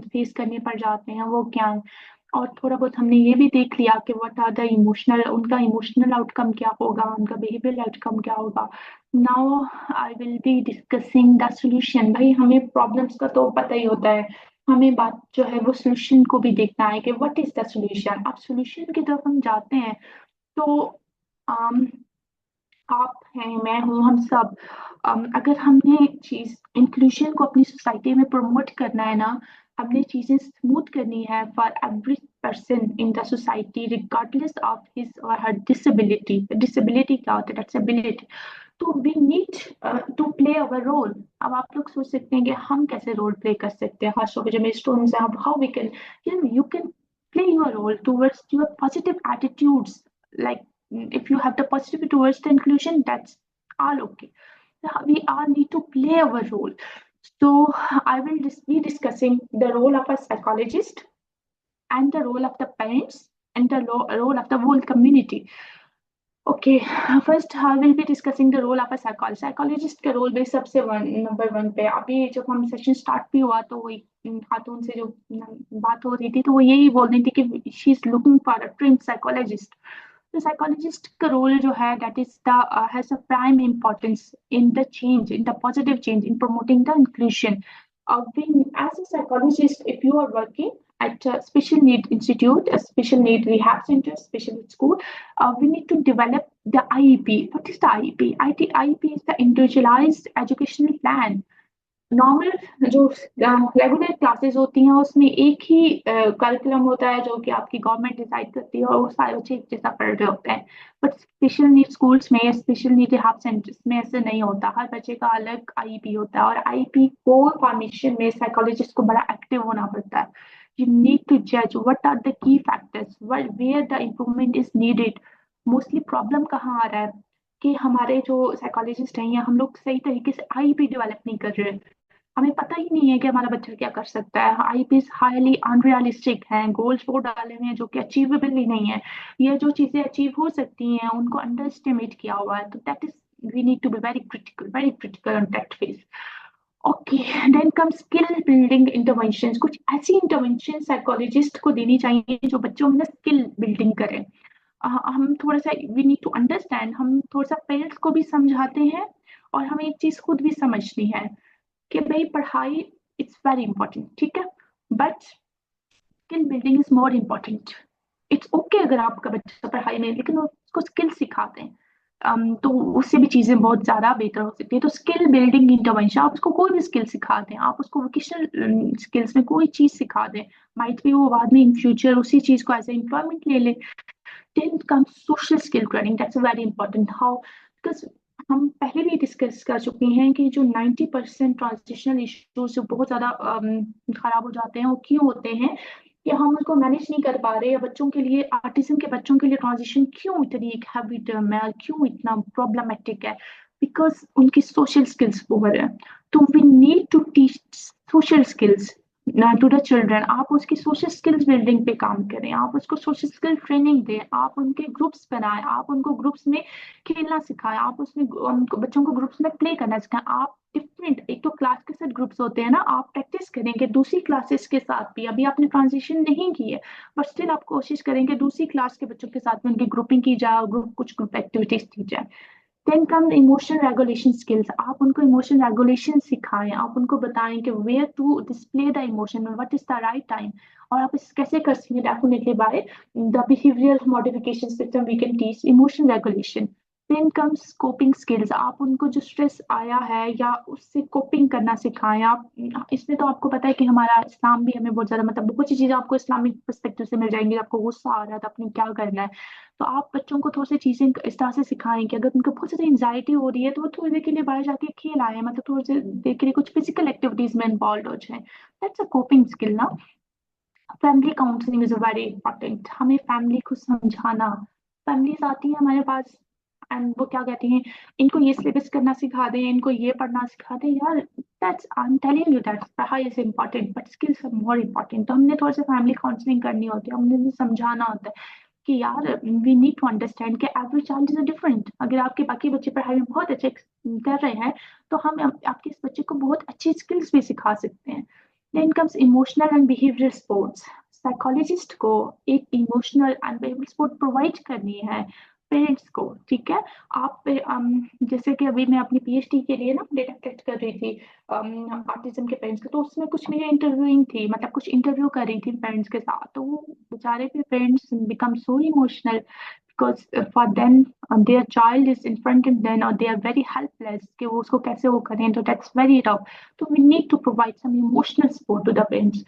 फेस करने पड़ जाते हैं वो क्या हैं। और थोड़ा बहुत हमने ये भी देख लिया कि व्हाट आर द इमोशनल, उनका इमोशनल आउटकम क्या होगा, उनका बिहेवियरल आउटकम क्या होगा। Now I will be discussing the solution. भाई हमें प्रॉब्लम्स का तो पता ही होता है, हमें बात जो है वो सोल्यूशन को भी देखना है कि व्हाट इज द सोल्यूशन। अब सोल्यूशन की तरफ हम जाते हैं तो um, आप हैं, मैं हूँ, हम सब अगर हमने चीज इंक्लूजन को अपनी सोसाइटी में प्रमोट करना है ना, हमने चीजें स्मूथ करनी है for every person in the society regardless of his or her disability. Disability क्या होता है? That's ability. तो we need to play our role. अब आप लोग सोच सकते हैं कि हम कैसे रोल प्ले कर सकते हैं, खासतौर पर जो मेरे स्टूडेंट्स हैं, how we can, you can play your role towards your positive attitudes, like if you have the positivity towards the inclusion, that's all okay. we all need to play our role. So I will be discussing the role of a psychologist and the role of the parents and the role of the whole community. Okay, first I will be discussing the role of a psychologist. Psychologist का role भी सबसे number one पे। अभी जब हम session start भी हुआ तो वो खातून से जो बात हो रही थी तो वो यही बोल रही थी कि she is looking for a trend psychologist. तो साइकोलॉजिस्ट का रोल जो है that is the has a prime importance in the change, in the positive change, in promoting the inclusion. As a psychologist, if you are working at a special need institute, a special need rehab center, special need school, we need to develop the IEP. What is the IEP? IEP is the individualized educational plan. Normal जो regular classes होती हैं उसमें एक ही curriculum होता है जो कि आपकी गवर्नमेंट डिसाइड करती है और वो सारे बच्चे एक जैसा पढ़ रहे होते हैं. बट स्पेशल नीड स्कूल्स में या स्पेशल नीड हेल्प सेंटर्स में ऐसे नहीं होता. हर बच्चे का अलग आईईपी होता है और आईईपी को फॉर्मेशन में साइकोलॉजिस्ट को बड़ा एक्टिव होना पड़ता है. यू नीड टू जज what are the key factors, where the improvement is needed. Mostly problem कहाँ आ रहा है कि हमारे जो साइकोलॉजिस्ट हैं या हम लोग सही तरीके से आईईपी डेवलप नहीं कर रहे. हमें पता ही नहीं है कि हमारा बच्चा क्या कर सकता है. आईपीएस हाईली अनरियलिस्टिक हैं, गोल्स वो डाले हुए हैं जो कि अचीवेबल ही नहीं है. ये जो चीजें अचीव हो सकती हैं उनको अंडर एस्टिमेट किया हुआ है. तो that is we need to be very critical on that phase. Okay, then come skill building intervention. कुछ ऐसी इंटरवेंशन साइकोलॉजिस्ट को देनी चाहिए जो बच्चों में स्किल बिल्डिंग करें. हम थोड़ा सा वी नीड टू अंडरस्टैंड, हम थोड़ा सा पेरेंट्स को भी समझाते हैं और हमें एक चीज खुद भी समझनी है कि भाई पढ़ाई इट्स वेरी इंपॉर्टेंट, ठीक है, but skill building is more important. It's okay अगर आपका बच्चा पढ़ाई में, लेकिन उसको स्किल सिखाते हैं तो उससे भी चीजें बहुत ज्यादा बेहतर हो सकती है. तो स्किल बिल्डिंग इंटरवेंशन, आप उसको कोई भी स्किल सिखा दें, आप उसको वोकेशनल स्किल्स में कोई चीज सिखा दें, माइट भी वो बाद में इन फ्यूचर उसी चीज को एज ए एम्प्लॉयमेंट ले ले. Then comes social skill training. That's very important. How? Because हम पहले भी डिस्कस कर चुके हैं कि जो 90% ट्रांजिशनल इश्यूज जो बहुत ज्यादा खराब हो जाते हैं वो क्यों होते हैं कि हम उसको मैनेज नहीं कर पा रहे. या बच्चों के लिए, आर्टिज्म के बच्चों के लिए ट्रांजिशन क्यों इतनी एक हैवी टर्म है, क्यों इतना प्रॉब्लमेटिक है? बिकॉज उनकी सोशल स्किल्स पुअर है. तो we need to teach social skills to the children. आप उसकी सोशल स्किल्स बिल्डिंग पे काम करें, आप उसको सोशल स्किल ट्रेनिंग दें, आप उनके ग्रुप्स बनाएं, आप उनको ग्रुप्स में खेलना सिखाएं, आप उसमें उनको बच्चों को ग्रुप्स में प्ले करना सिखाएं. आप डिफरेंट, एक तो क्लास के साथ ग्रुप्स होते हैं ना, आप प्रैक्टिस करेंगे दूसरी क्लासेस के साथ भी. अभी आपने ट्रांजिशन नहीं की है बट स्टिल आप कोशिश करेंगे दूसरी क्लास के बच्चों के साथ में उनकी ग्रुपिंग की जाए, ग्रुप कुछ ग्रुप एक्टिविटीज की जाए. Then come emotion regulation skills. आप उनको इमोशन रेगुलेशन सिखाएं, आप उनको बताएं कि where to display the emotion, what is the right time. और आप इस कैसे कर सकते हैं? Definitely by the behavioural modification system we can teach emotion regulation. Then comes coping skills. आप उनको जो स्ट्रेस आया है या उससे कोपिंग करना सिखाएं. आप इसमें तो आपको पता है कि हमारा इस्लाम भी हमें बहुत ज्यादा, मतलब बहुत सी चीजें आपको इस्लामिक पर्सपेक्टिव से मिल जाएंगी. आपको गुस्सा आ रहा है तो आपने क्या करना है. तो आप बच्चों को थोड़ी सी चीजें इस तरह से सिखाएं कि अगर उनको बहुत ज्यादा एंजाइटी हो रही है तो वो थोड़ी देर के लिए बाहर जाके खेल आए, मतलब थोड़ी सी देर के लिए कुछ फिजिकल एक्टिविटीज में इन्वॉल्व हो जाए. दैट्स अ कोपिंग स्किल ना. Family counselling is very important. हमें फैमिली को समझाना. फैमिलीज आती है हमारे पास एंड वो क्या कहती हैं, इनको ये सिलेबस करना सिखा दें, इनको ये पढ़ना सिखा दें. यार that's, I am telling you that पढ़ाई is important but skills are more important. तो हमने थोड़ा सा फैमिली काउंसलिंग करनी होती है, हमने उन्हें समझाना होता है कि यार वी नीड टू अंडरस्टैंड कि एवरी चाइल्ड इज डिफरेंट. अगर आपके बाकी बच्चे पढ़ाई में बहुत अच्छे कर रहे हैं तो हम आपके इस बच्चे को बहुत अच्छी स्किल्स भी सिखा सकते हैं. Then comes emotional and behavioural supports. Psychologist को एक emotional and behavioural support provide करनी है पेरेंट्स को, ठीक है. आप जैसे कि अभी मैं अपनी पीएचडी के लिए ना डेटा कलेक्ट कर रही थी ऑटिज्म के पेरेंट्स का, तो उसमें कुछ मेरी इंटरव्यूइंग थी, मतलब कुछ इंटरव्यू कर रही थी पेरेंट्स के साथ. तो वो बेचारे भी parents become so emotional because for them their child is in front of them और दे आर वेरी हेल्पलेस कि वो उसको कैसे वो करें. तो दैट्स वेरी टफ. तो we need to provide some emotional support to the parents.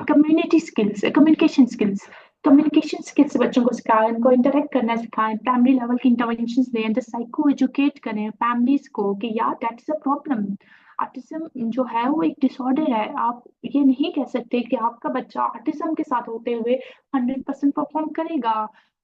Community skills, communication skills. Communication skills बच्चों को सिखाएं, उनको इंटरेक्ट करना सिखाएं, प्राइमरी लेवल की इंटरवेंशन दें, तो साइको एजुकेट करें फैमिलीज को कि यार दैट्स अ प्रॉब्लम. ऑटिज्म जो है वो एक डिसऑर्डर है. आप ये नहीं कह सकते कि आपका बच्चा ऑटिज्म के साथ होते हुए 100% परफॉर्म करेगा.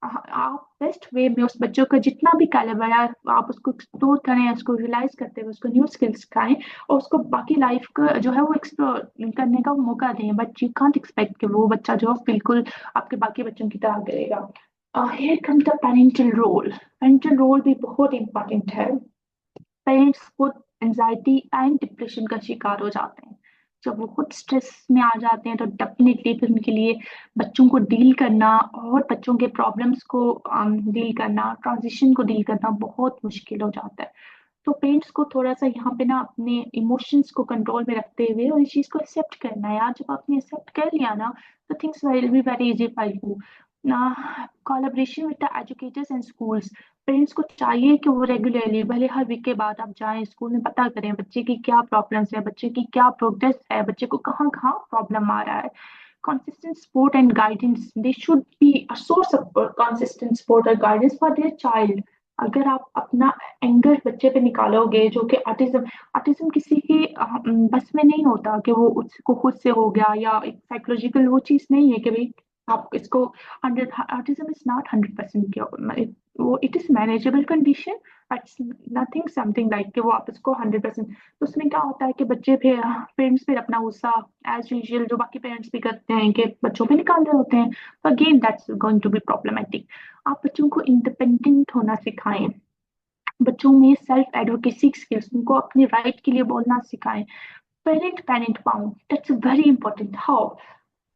आप बेस्ट वे में उस बच्चों का जितना भी कैलिबर है आप उसको एक्सप्लोर करें, उसको रियलाइज करते हुए उसको न्यू स्किल्स सिखाएं और उसको बाकी लाइफ का जो है वो एक्सप्लोर करने का मौका दें। बट यू कांट एक्सपेक्ट कि वो बच्चा जो है बिल्कुल आपके बाकी बच्चों की तरह करेगा। Here comes the parental role. Parental role भी बहुत इंपॉर्टेंट है। पेरेंट्स खुद एंजाइटी एंड डिप्रेशन का शिकार हो जाते हैं। जब वो खुद स्ट्रेस में आ जाते हैं तो डेफिनेटली फिर उनके लिए बच्चों को डील करना और बच्चों के प्रॉब्लम्स को डील करना, ट्रांजिशन को डील करना बहुत मुश्किल हो जाता है। तो पेरेंट्स को थोड़ा सा यहाँ पे ना अपने इमोशंस को कंट्रोल में रखते हुए और इस चीज को एक्सेप्ट करना है यार। जब आपने एक्सेप्ट कर लिया ना तो things will be very easy for you. Collaboration with the educators and schools. Parents को चाहिए कि वो रेगुलरली भले हर वीक के बाद आप जाएं स्कूल में, पता करें बच्चे की क्या प्रॉब्लम्स है, बच्चे की क्या प्रोग्रेस है, बच्चे को कहाँ कहाँ प्रॉब्लम आ रहा है। consistent support and guidance, they should be a source of consistent support or guidance for their child। अगर आप अपना एंगर बच्चे पे निकालोगे जो कि ऑटिज्म, ऑटिज्म किसी की बस में नहीं होता कि वो उसको खुद से हो गया, या एक साइकोलॉजिकल वो चीज नहीं है कि भाई आप इसको 100, ऑटिज्म इज नॉट 100% वो it is manageable condition. It's nothing something like कि वो आप इसको 100%। तो उसमें क्या होता है कि बच्चे फिर पेरेंट्स फिर अपना गुस्सा एज यूजुअल जो बाकी पेरेंट्स भी करते हैं कि बच्चों पे निकाल रहे होते हैं। तो again that's going to be problematic. आप बच्चों को इंडिपेंडेंट होना सिखाएं, बच्चों में सेल्फ एडवोकेसी स्किल्स, उनको अपने राइट के लिए बोलना सिखाएं। Parent parent bound, that's very important. How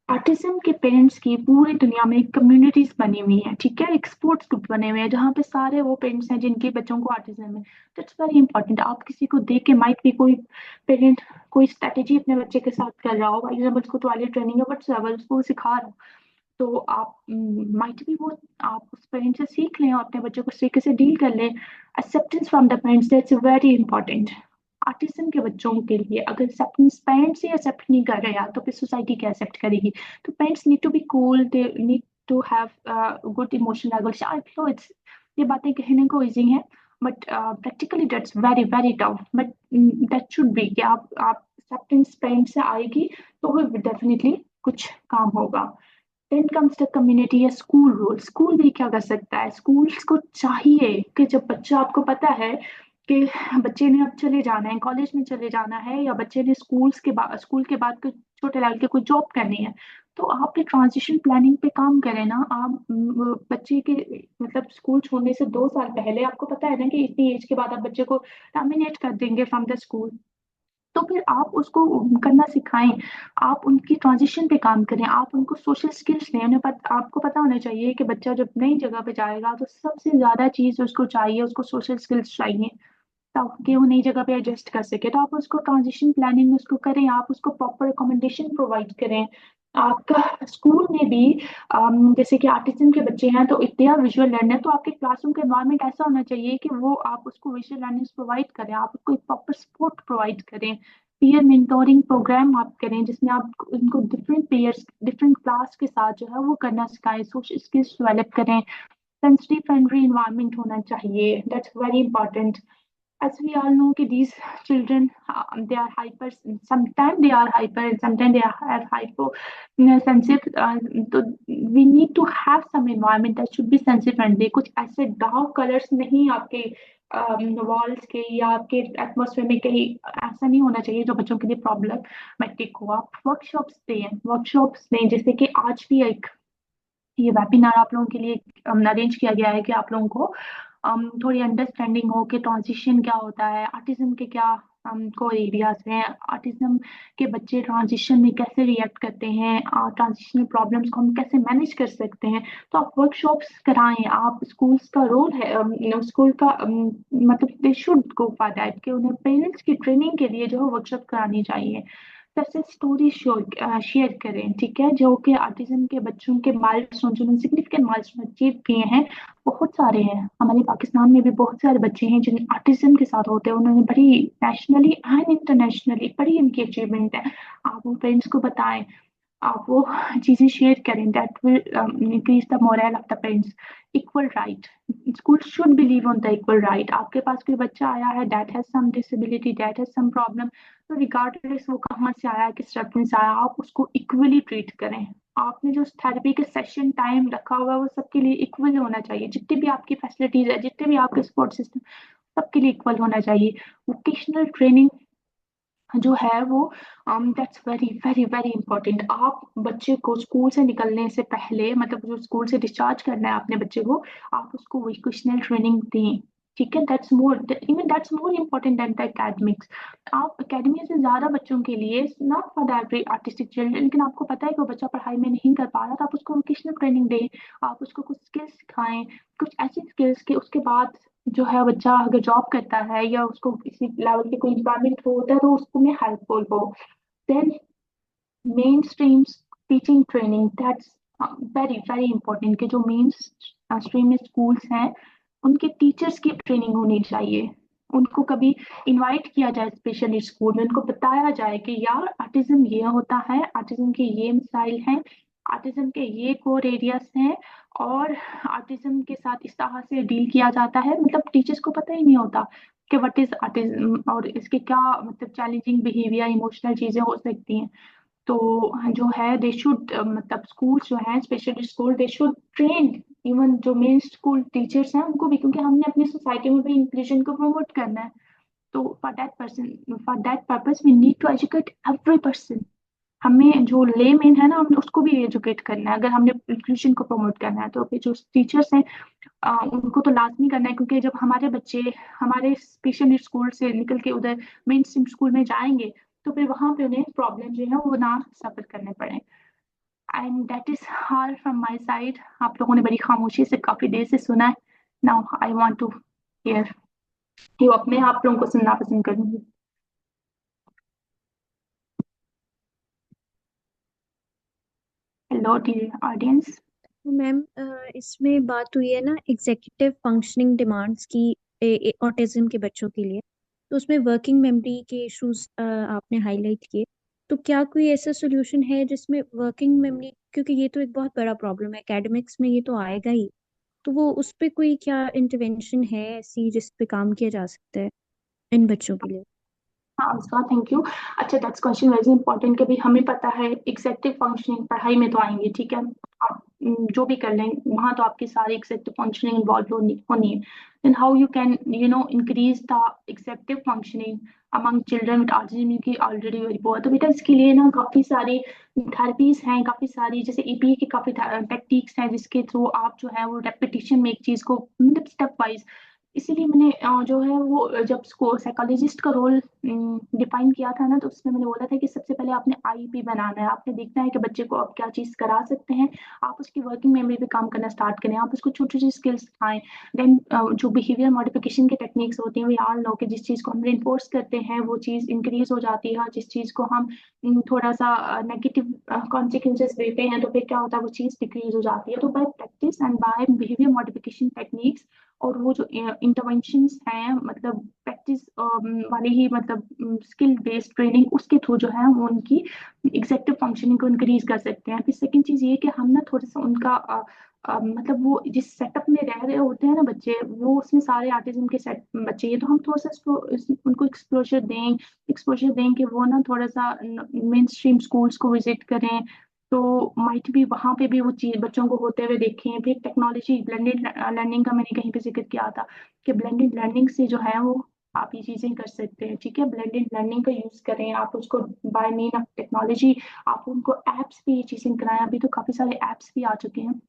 autism के पेरेंट्स की पूरी दुनिया में कम्युनिटीज बनी हुई हैं, ठीक है, एक स्पोर्ट्स ग्रुप बने हुए हैं जहाँ पे सारे वो पेरेंट्स हैं जिनके बच्चों को ऑटिज्म है। That's very important. आप किसी को देख के माइट भी कोई पेरेंट कोई स्ट्रेटेजी अपने बच्चे के साथ कर रहा हो, फॉर एग्जाम्पल उसको टॉयलेट ट्रेनिंग है बट उसको सिखा रहा हो, तो आप माइट भी वो आप उस पेरेंट से सीख लें और अपने बच्चों को इस तरीके से डील कर लें। Acceptance from the parents, that's very important. Autism के बच्चों के लिए अगर एक्सेप्टेंस पेरेंट्स ही एक्सेप्ट नहीं कर रहे यार तो फिर सोसाइटी क्या एक्सेप्ट करेगी। तो parents need to be cool, they need to have good emotional regulation. I know it's, ये बातें कहने को इजी हैं but practically that's very very tough. But that should be कि आप एक्सेप्टेंस पेरेंट्स से आएगी तो डेफिनेटली कुछ काम होगा। देन कम्स द कम्युनिटी या स्कूल रोल। स्कूल भी क्या कर सकता है, स्कूल्स को चाहिए कि जब बच्चा, आपको पता है कि बच्चे ने अब चले जाना है, कॉलेज में चले जाना है, या बच्चे ने स्कूल के बाद कोई छोटे लेवल के कोई जॉब करनी है, तो आप एक ट्रांजिशन प्लानिंग पे काम करें ना। आप बच्चे के मतलब स्कूल छोड़ने से 2 साल पहले आपको पता है ना कि इतनी एज के बाद आप बच्चे को टर्मिनेट कर देंगे फ्रॉम द स्कूल। तो फिर आप उसको करना सिखाएं, आप उनकी ट्रांजिशन पे काम करें, आप उनको सोशल स्किल्स दें। आपको पता होना चाहिए कि बच्चा जब नई जगह पे जाएगा तो सबसे ज्यादा चीज उसको चाहिए, उसको सोशल स्किल्स चाहिए ताकि वो नई जगह पे एडजस्ट कर सके। तो आप उसको ट्रांजिशन प्लानिंग में उसको करें, आप उसको प्रॉपर रिकमेंडेशन प्रोवाइड करें। आपका स्कूल में भी जैसे कि ऑटिज्म के बच्चे हैं तो इतने विजुअल लर्नर, तो आपके क्लासरूम का एनवायरनमेंट ऐसा होना चाहिए कि वो आप उसको विजुअल लर्निंग्स प्रोवाइड करें, आप उसको एक प्रॉपर सपोर्ट प्रोवाइड करें। पीयर मेंटोरिंग प्रोग्राम आप करें जिसमें आप उनको डिफरेंट पेयर्स डिफरेंट क्लास के साथ जो है वो करना सिखाएं, सोशल स्किल्स डेवलप करें। सेंसिटिव फ्रेंडली एनवायरनमेंट होना चाहिए, that's very important. As we all know कि these children they are hyper, sometimes they are hyper and sometimes they are hypo sensitive, तो we need to have some environment that should be sensitive friendly। कुछ ऐसे dark colours नहीं आपके walls के या आपके atmosphere में कहीं ऐसा नहीं होना चाहिए जो बच्चों के लिए प्रॉब्लमेटिक हो। आप वर्कशॉप्स दें जैसे कि आज भी एक ये वेबिनार आप लोगों के लिए अरेंज किया गया है कि आप लोगों को थोड़ी अंडरस्टैंडिंग हो कि ट्रांजिशन क्या होता है, ऑटिज्म के क्या कोर एरियाज हैं, ऑटिज्म के बच्चे ट्रांजिशन में कैसे रिएक्ट करते हैं, ट्रांजिशनल प्रॉब्लम्स को हम कैसे मैनेज कर सकते हैं। तो आप वर्कशॉप्स कराएं। आप स्कूल्स का रोल है, स्कूल का मतलब they should go for that कि उन्हें पेरेंट्स की ट्रेनिंग के लिए जो है वर्कशॉप करानी चाहिए। सक्सेस स्टोरी शेयर करें, ठीक है, जो कि ऑटिज्म के बच्चों के माइलस्टोन जो सिग्निफिकेंट माइलस्टोन अचीव किए हैं बहुत सारे हैं। हमारे पाकिस्तान में भी बहुत सारे बच्चे हैं जिन ऑटिज्म के साथ होते हैं, उन्होंने बड़ी नेशनली एंड इंटरनेशनली बड़ी उनकी अचीवमेंट है। आप वो पेरेंट्स को बताएं, आप वो चीजें शेयर करें, that will increase the morale of the parents. Equal right, school should believe on the equal right. आपके पास कोई बच्चा आया है that has some disability, that has some problem, तो रिगार्डलेस वो कहाँ से आया, किस रेफरेंस से आया, आप उसको इक्वली ट्रीट करें। आपने जो थेरेपी के सेशन टाइम रखा हुआ है वो सबके लिए इक्वल होना चाहिए, जितनी भी आपकी फैसिलिटीज है, जितने भी आपके सपोर्ट सिस्टम, सबके लिए इक्वल होना चाहिए। वोकेशनल ट्रेनिंग जो है वो that's very very very important. आप बच्चे को स्कूल से निकलने से पहले, मतलब जो स्कूल से डिस्चार्ज करना है अपने बच्चे को, आप उसको वोकेशनल ट्रेनिंग दें। ठीक है, that's more important then the academics. आप एकेडमी से ज्यादा बच्चों के लिए, not for the every artistic children, लेकिन आपको पता है कि वो बच्चा पढ़ाई में नहीं कर पा रहा, तो आप उसको वोकेशनल ट्रेनिंग दें। आप उसको कुछ स्किल्स सिखाएं, कुछ ऐसी स्किल्स के उसके बाद जो है बच्चा अगर जॉब करता है या उसको किसी लेवल की कोई एम्प्लॉयमेंट होता है तो उसको में हेल्पफुल हो। Then main stream teaching training, that's very very important, कि जो मेन स्ट्रीम में स्कूल्स हैं उनके टीचर्स की ट्रेनिंग होनी चाहिए। उनको कभी इनवाइट किया जाए स्पेशली स्कूल में, उनको बताया जाए कि यार आर्टिज्म ये होता है, आर्टिज्म के ये मिसाइल हैं, आर्टिज्म के ये कोर एरियाज हैं, और आर्टिज्म के साथ इस तरह से डील किया जाता है। मतलब टीचर्स को पता ही नहीं होता कि व्हाट इज आर्टिज्म और इसके क्या मतलब चैलेंजिंग बिहेवियर, इमोशनल चीजें हो सकती हैं। तो जो है दे शुड, मतलब स्कूल जो है specially school, they should train even जो मेन स्कूल टीचर्स हैं उनको भी, क्योंकि हमने अपनी सोसाइटी में भी इंक्लूजन को प्रमोट करना है। तो for that purpose we need to educate every person. हमें जो ले मेन है ना, हमने उसको भी एजुकेट करना है अगर हमने इंक्लूजन को प्रमोट करना है। तो फिर जो टीचर्स हैं उनको तो लाजमी करना है, क्योंकि जब हमारे बच्चे हमारे स्पेशल स्कूल से निकल के उधर मेन स्ट्रीम स्कूल में जाएंगे तो फिर वहां पे उन्हें प्रॉब्लम जो है वो ना सफर करने पड़े। And that is all from my side. आप लोगों ने बड़ी खामोशी से काफी देर से सुना है। Now I want to hear you. अब मैं आप लोगों को सुनना पसंद करूंगी। Hello dear audience. तो मैम, इसमें बात हुई है ना एग्जीक्यूटिव फंक्शनिंग डिमांड्स की ऑटिज्म के बच्चों के लिए। तो उसमें वर्किंग मेमोरी के इश्यूज आपने हाईलाइट किए। तो क्या कोई ऐसा सोल्यूशन है जिसमें वर्किंग मेमोरी, क्योंकि ये तो एक बहुत बड़ा प्रॉब्लम है एकेडमिक्स में, ये तो आएगा ही। तो वो उस पे कोई क्या इंटरवेंशन है ऐसी जिस पे काम किया जा सकता है इन बच्चों के लिए? हाँ उसका थैंक यू। अच्छा, दैट्स क्वेश्चन वेरी इंपॉर्टेंट, कि भाई हमें पता है एग्जेक्टिव फंक्शनिंग पढ़ाई में तो आएंगे, ठीक है। आप जो भी कर लें वहाँ तो आपकी सारी एग्जेक्टिव फंक्शनिंग इन्वॉल्व होनी होनी है। Then how you can increase the executive functioning among children with autism की ऑलरेडी वेरी पुअर। तो बेटा इसके लिए ना काफी सारी थेरेपीज हैं, काफी सारी जैसे ईपीई की काफी टेक्निक्स हैं जिसके थ्रू आप जो है वो रेपिटेशन में एक चीज को मतलब स्टेप वाइज। इसीलिए मैंने जो है वो जब साइकोलॉजिस्ट का रोल डिफाइन किया था ना, तो उसमें मैंने बोला था कि सबसे पहले आपने आईईपी बनाना है। आपने देखना है कि बच्चे को आप क्या चीज करा सकते हैं, आप उसकी वर्किंग मेमोरी पे काम करना स्टार्ट करें, आप उसको छोटी छोटी स्किल्स सिखाएं। देन जो बिहेवियर मॉडिफिकेशन के टेक्निक्स होती हैं वी ऑल नो कि जिस चीज को हम इन्फोर्स करते हैं वो चीज इंक्रीज हो जाती है, और जिस चीज को हम थोड़ा सा नेगेटिव कॉन्सिक्वेंसेस देते हैं तो फिर क्या होता है, वो चीज डिक्रीज हो जाती है। तो bye practice and by behaviour modification techniques और वो जो इंटरवेंशंस हैं, मतलब प्रैक्टिस वाली ही, मतलब स्किल बेस्ड ट्रेनिंग, उसके थ्रू जो है वो उनकी एग्जेक्टिव फंक्शनिंग को इंक्रीज कर सकते हैं। फिर सेकंड चीज ये कि हम ना थोड़ा सा उनका मतलब वो जिस सेटअप में रह रहे होते हैं ना बच्चे, वो उसमें सारे आर्टिज्म के सेट बच्चे हैं, तो हम थोड़ा सा उनको एक्सपोजर दें कि वो ना थोड़ा सा मेन स्ट्रीम स्कूल्स को विजिट करें। तो माइट भी वहां पे भी वो चीज बच्चों को होते हुए देखें। फिर टेक्नोलॉजी ब्लेंडेड लर्निंग का मैंने कहीं पे जिक्र किया था कि ब्लेंडेड लर्निंग से जो है वो आप ये चीजें कर सकते हैं। ठीक है, ब्लेंडेड लर्निंग का यूज करें आप उसको बाय मीन ऑफ टेक्नोलॉजी। आप उनको एप्स पे ये चीजें कराएं। अभी तो काफी सारे एप्स भी आ चुके हैं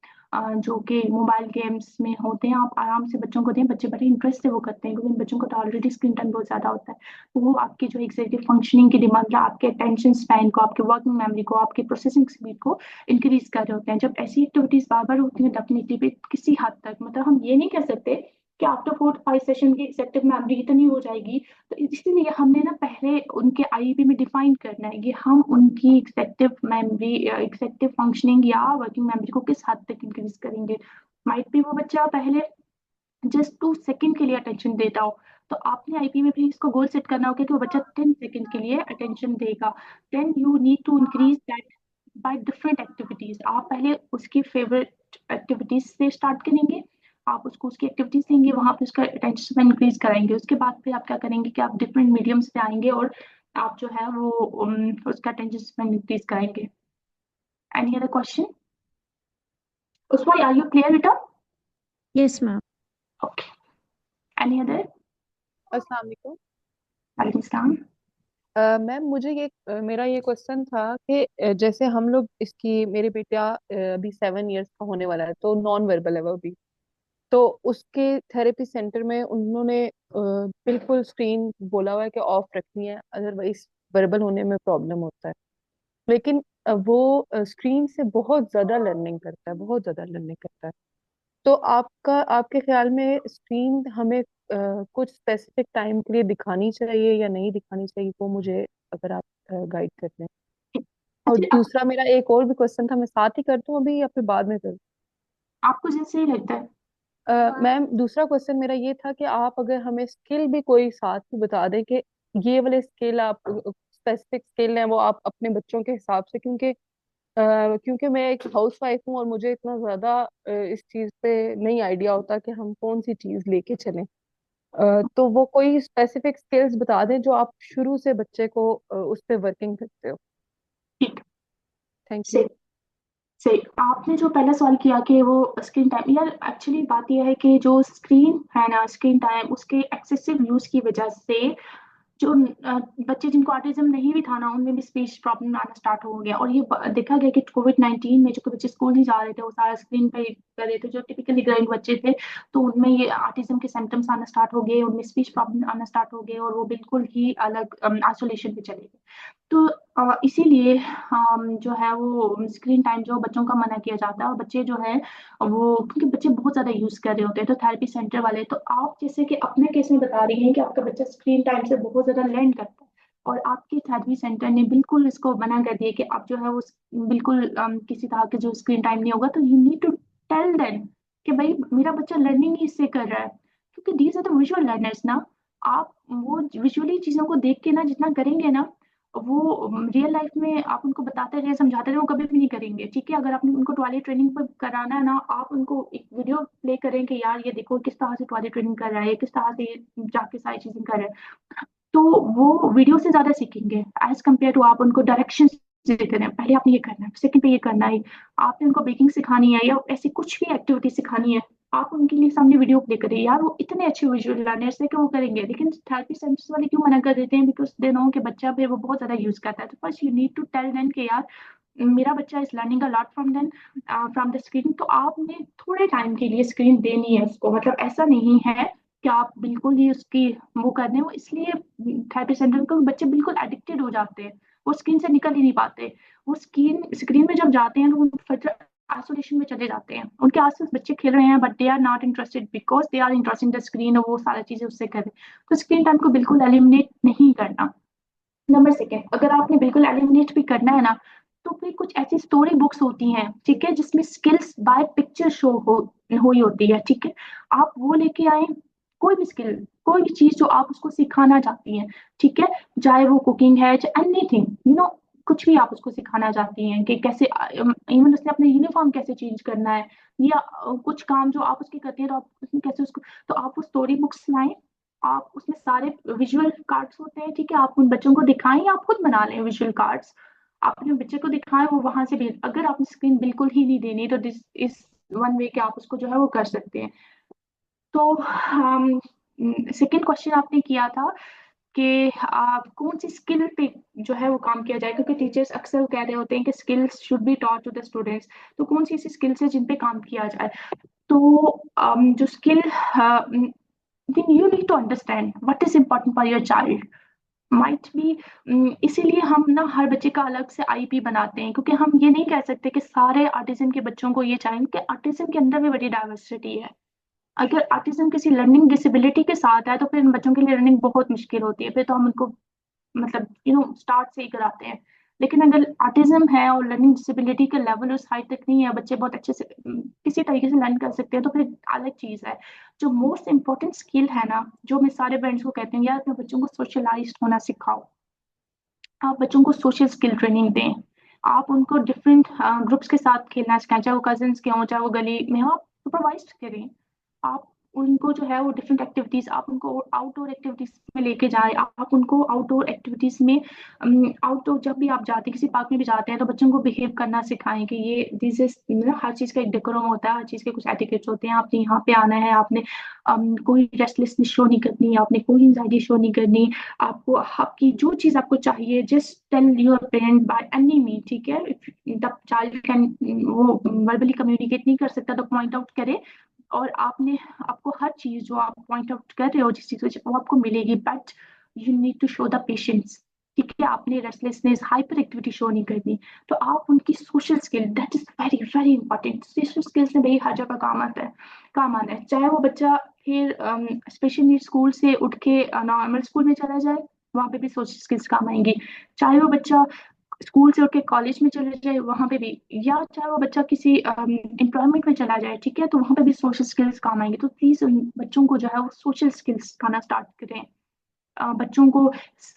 जो कि मोबाइल गेम्स में होते हैं। आप आराम से बच्चों को दें, बच्चे बड़े इंटरेस्ट से वो करते हैं, क्योंकि बच्चों को तो ऑलरेडी स्क्रीन टाइम बहुत ज्यादा होता है। तो वो आपकी जो एग्जीक्यूटिव फंक्शनिंग की डिमांड, आपके अटेंशन स्पैन को, आपके वर्किंग मेमोरी को, आपकी प्रोसेसिंग स्पीड को इंक्रीज कर रहे होते हैं। जब ऐसी एक्टिविटीज बार बार होती हैं डेफिनेटली किसी हद तक, मतलब हम ये नहीं कह सकते कि आफ्टर 4 to 5 सेशन की एक्सेप्टिव मेमोरी इतनी हो जाएगी। तो इसीलिए हमने ना पहले उनके आईईपी में डिफाइन करना है कि हम उनकी एक्सेप्टिव मेमोरी, एक्सेप्टिव फंक्शनिंग या वर्किंग मेमोरी को किस हद तक इंक्रीज करेंगे। माइट भी वो बच्चा पहले जस्ट 2 सेकेंड के लिए अटेंशन देता हो, तो आपने आईपी में भी इसको गोल सेट करना होगा कि वो बच्चा 10 सेकेंड के लिए अटेंशन देगा। Then you need to increase that by different activities. आप पहले उसकी फेवरेट एक्टिविटीज से स्टार्ट करेंगे, आप उसको उसकी एक्टिविटीज देंगे, वहां पे उसका अटेंशन इंक्रीज कराएंगे। उसके बाद फिर आप क्या करेंगे कि आप डिफरेंट मीडियम्स पे आएंगे और आप जो है वो उसका अटेंशन इंक्रीज कराएंगे। Any other question? Usma, are you clear with that? Yes, ma'am. Okay. Any other? अस्सलाम वालेकुम। Alaikum salam. मैम मुझे मेरा ये क्वेश्चन था कि जैसे हम लोग इसकी मेरे बेटा अभी 7 इयर्स का होने वाला है, तो नॉन वर्बल है वो अभी। तो उसके थेरेपी सेंटर में उन्होंने बिल्कुल स्क्रीन बोला हुआ है कि ऑफ रखनी है, अदरवाइज वर्बल होने में प्रॉब्लम होता है। लेकिन वो स्क्रीन से बहुत ज्यादा लर्निंग करता है, बहुत ज्यादा लर्निंग करता है। तो आपके ख्याल में स्क्रीन हमें कुछ स्पेसिफिक टाइम के लिए दिखानी चाहिए या नहीं दिखानी चाहिए, वो मुझे अगर आप गाइड कर दें। और अच्छा, दूसरा मेरा एक और भी क्वेश्चन था, मैं साथ ही कर दूं अभी या फिर बाद में करूं? आपको जैसे ही लगता है। मैम दूसरा क्वेश्चन मेरा ये था कि आप अगर हमें स्किल भी कोई साथ ही बता दें कि ये वाले स्किल आप स्पेसिफिक स्किल हैं वो आप अपने बच्चों के हिसाब से, क्योंकि मैं एक हाउस वाइफ हूँ और मुझे इतना ज्यादा इस चीज पे नहीं आइडिया होता कि हम कौन सी चीज लेके चलें। तो वो कोई स्पेसिफिक स्किल्स बता दें जो आप शुरू से बच्चे को उस पे वर्किंग करते हो। ठीक। Thank you. सही। सही। आपने जो पहला सवाल किया कि वो स्क्रीन टाइम, यार एक्चुअली बात यह है कि जो स्क्रीन है ना, स्क्रीन टाइम उसके एक्सेसिव यूज की वजह से जो बच्चे जिनको ऑटिज्म नहीं भी था ना, उनमें भी स्पीच प्रॉब्लम आना स्टार्ट हो गया। और ये देखा गया कि कोविड-19 में जो बच्चे स्कूल नहीं जा रहे थे वो सारा स्क्रीन पे ही कर रहे थे, जो टिपिकली ग्राइंड बच्चे थे, तो उनमें ये ऑटिज्म के सिम्टम्स आना स्टार्ट हो गए, उनमें स्पीच प्रॉब्लम आना स्टार्ट हो गए और वो बिल्कुल ही अलग आइसोलेशन पे चले गए। तो इसीलिए जो है वो स्क्रीन टाइम जो बच्चों का मना किया जाता है। और बच्चे जो है वो, क्योंकि बच्चे बहुत ज्यादा यूज कर रहे होते हैं, तो थेरेपी सेंटर वाले, तो आप जैसे कि अपने केस में बता रही हैं कि आपका बच्चा स्क्रीन टाइम से बहुत ज्यादा लर्न करता है और आपके थेरेपी सेंटर ने बिल्कुल इसको मना कर दिया कि आप जो है वो बिल्कुल किसी तरह के जो स्क्रीन टाइम नहीं होगा। तो you need to tell them कि भाई मेरा बच्चा लर्निंग ही इससे कर रहा है, क्योंकि these are the visual learners ना। आप वो विजुअली चीजों को देख के ना जितना करेंगे ना, वो रियल लाइफ में आप उनको बताते रहे समझाते रहे वो कभी भी नहीं करेंगे। ठीक है, अगर आपने उनको टॉयलेट ट्रेनिंग पर कराना है ना, आप उनको एक वीडियो प्ले करें कि यार ये देखो किस तरह से टॉयलेट ट्रेनिंग कर रहा है, किस तरह से ये जाके सारी चीजें कर रहा है, तो वो वीडियो से ज्यादा सीखेंगे एज कम्पेयर टू आप उनको डायरेक्शन देते हैं, पहले आपने ये करना है, सेकंड पे ये करना है, आपने उनको बेकिंग सिखानी है या ऐसी कुछ भी एक्टिविटी सिखानी है, आप उनके लिए सामने वीडियो प्ले करें। यार वो इतने अच्छे विजुअल लर्नर्स है कि वो करेंगे। लेकिन थेरेपी सेंटर्स वाले क्यों मना कर देते हैं? बिकॉज दे नो कि बच्चा फिर वो बहुत ज्यादा यूज करता है। तो first you need to tell them कि यार मेरा बच्चा is learning a lot from the screen, तो आपने थोड़े टाइम के लिए स्क्रीन देनी है उसको। मतलब ऐसा नहीं है कि आप बिल्कुल ही उसकी वो कर दें। वो इसलिए थेरेपी सेंटर को बच्चे बिल्कुल एडिक्टेड हो जाते हैं, वो स्क्रीन से निकल ही नहीं पाते। वो स्क्रीन स्क्रीन में जब जाते हैं तो वो फर्दर आइसोलेशन में चले जाते हैं। उनके आसपास बच्चे खेल रहे हैं but they are not interested because they are interested in the screen, और वो सारी चीजें उससे करें। तो स्क्रीन टाइम को बिल्कुल एलिमिनेट नहीं करना। नंबर सेकेंड, अगर आपने बिल्कुल एलिमिनेट भी करना है ना, तो फिर कुछ ऐसी स्टोरी बुक्स होती हैं, ठीक है, जिसमें स्किल्स बाय पिक्चर शो हुई होती है। ठीक है, आप वो लेके आए, कोई भी स्किल, कोई भी चीज जो आप उसको सिखाना चाहती हैं, ठीक है, चाहे वो कुकिंग है चाहे एनीथिंग, कुछ भी आप उसको सिखाना चाहती हैं कि कैसे, इवन उसने अपने यूनिफॉर्म कैसे चेंज करना है, या कुछ काम जो आप उसके करती हैं तो आप उसमें कैसे उसको, तो आप वो स्टोरी बुक्स लाएं। आप उसमें सारे विजुअल कार्ड्स होते हैं, ठीक है, आप उन बच्चों को दिखाएं या आप खुद बना लें विजुअल कार्ड्स, आप अपने बच्चे को दिखाएं, वो वहां से भी। अगर आपने स्क्रीन बिल्कुल ही नहीं देनी तो दिस इज वन वे कि आप उसको जो है वो कर सकते हैं। तो सेकंड क्वेश्चन आपने किया था कि आप कौन सी स्किल पे जो है वो काम किया जाए, क्योंकि टीचर्स अक्सर कह रहे होते हैं कि skills should be taught to the students. तो कौन सी ऐसी स्किल्स है जिन पे काम किया जाए? तो जो skill, then you need to understand what is important for your child might be। इसीलिए हम ना हर बच्चे का अलग से आईपी बनाते हैं, क्योंकि हम ये नहीं कह सकते कि सारे ऑटिज्म के बच्चों को ये चाहिए, कि ऑटिज्म के अंदर भी बड़ी डाइवर्सिटी है। अगर ऑटिज्म किसी लर्निंग डिसेबिलिटी के साथ है तो फिर इन बच्चों के लिए लर्निंग बहुत मुश्किल होती है, फिर तो हम उनको मतलब स्टार्ट से ही कराते हैं। लेकिन अगर ऑटिज्म है और लर्निंग डिसेबिलिटी का लेवल उस हाई तक नहीं है, बच्चे बहुत अच्छे से किसी तरीके से लर्न कर सकते हैं, तो फिर अलग चीज है। जो मोस्ट इंपॉर्टेंट स्किल है ना, जो मैं सारे पेरेंट्स को कहती हूँ, यार अपने बच्चों को सोशलाइज्ड होना सिखाओ। आप बच्चों को सोशल स्किल ट्रेनिंग दें, आप उनको डिफरेंट ग्रुप्स के साथ खेलना सिखाएं, चाहे वो कजिन्स के हों चाहे वो गली में हो, आप सुपरवाइज करें। आप उनको जो है वो डिफरेंट एक्टिविटीज, आप उनको आउटडोर एक्टिविटीज में लेके जाएं, आप उनको आउटडोर एक्टिविटीज में आउटडोर जब भी आप जाते हैं किसी पार्क में भी जाते हैं तो बच्चों को बिहेव करना सिखाएं कि ये दिस इज, मतलब हर चीज का एक डेकोरम होता है, हर चीज के कुछ एटिकेट्स होते हैं। आपने यहाँ पे आना है, आपने कोई रेस्टलेसनेस शो नहीं करनी, आपने कोई एंजाइटी शो नहीं करनी, आपको आपकी जो चीज आपको चाहिए just tell your parent by any mean, ठीक है। द चाइल्ड कैन, वो वर्बली कम्युनिकेट नहीं कर सकता तो पॉइंट आउट करे, और आपने आपको हर चीज जो आप पॉइंट आउट कर रहे हो जिस चीज वो आपको मिलेगी, but you need to show the patience, ठीक है। आपने रेस्टलेसनेस हाइपर एक्टिविटी शो नहीं करनी। तो आप उनकी social skill, that is very very important. Social skills में भाई हर जगह काम आता है, काम आना है, चाहे वो बच्चा फिर स्पेशल नीड स्कूल से उठ के नॉर्मल स्कूल में चला जाए, वहां पे भी सोशल स्किल्स काम आएंगी। चाहे वो बच्चा स्कूल से उठ के कॉलेज में चले जाए वहां पे भी, या चाहे वो बच्चा किसी एम्प्लॉयमेंट में चला जाए, ठीक है, तो वहां पे भी सोशल स्किल्स काम आएंगे। तो प्लीज बच्चों को जो है वो सोशल स्किल्स सिखाना स्टार्ट करें। बच्चों को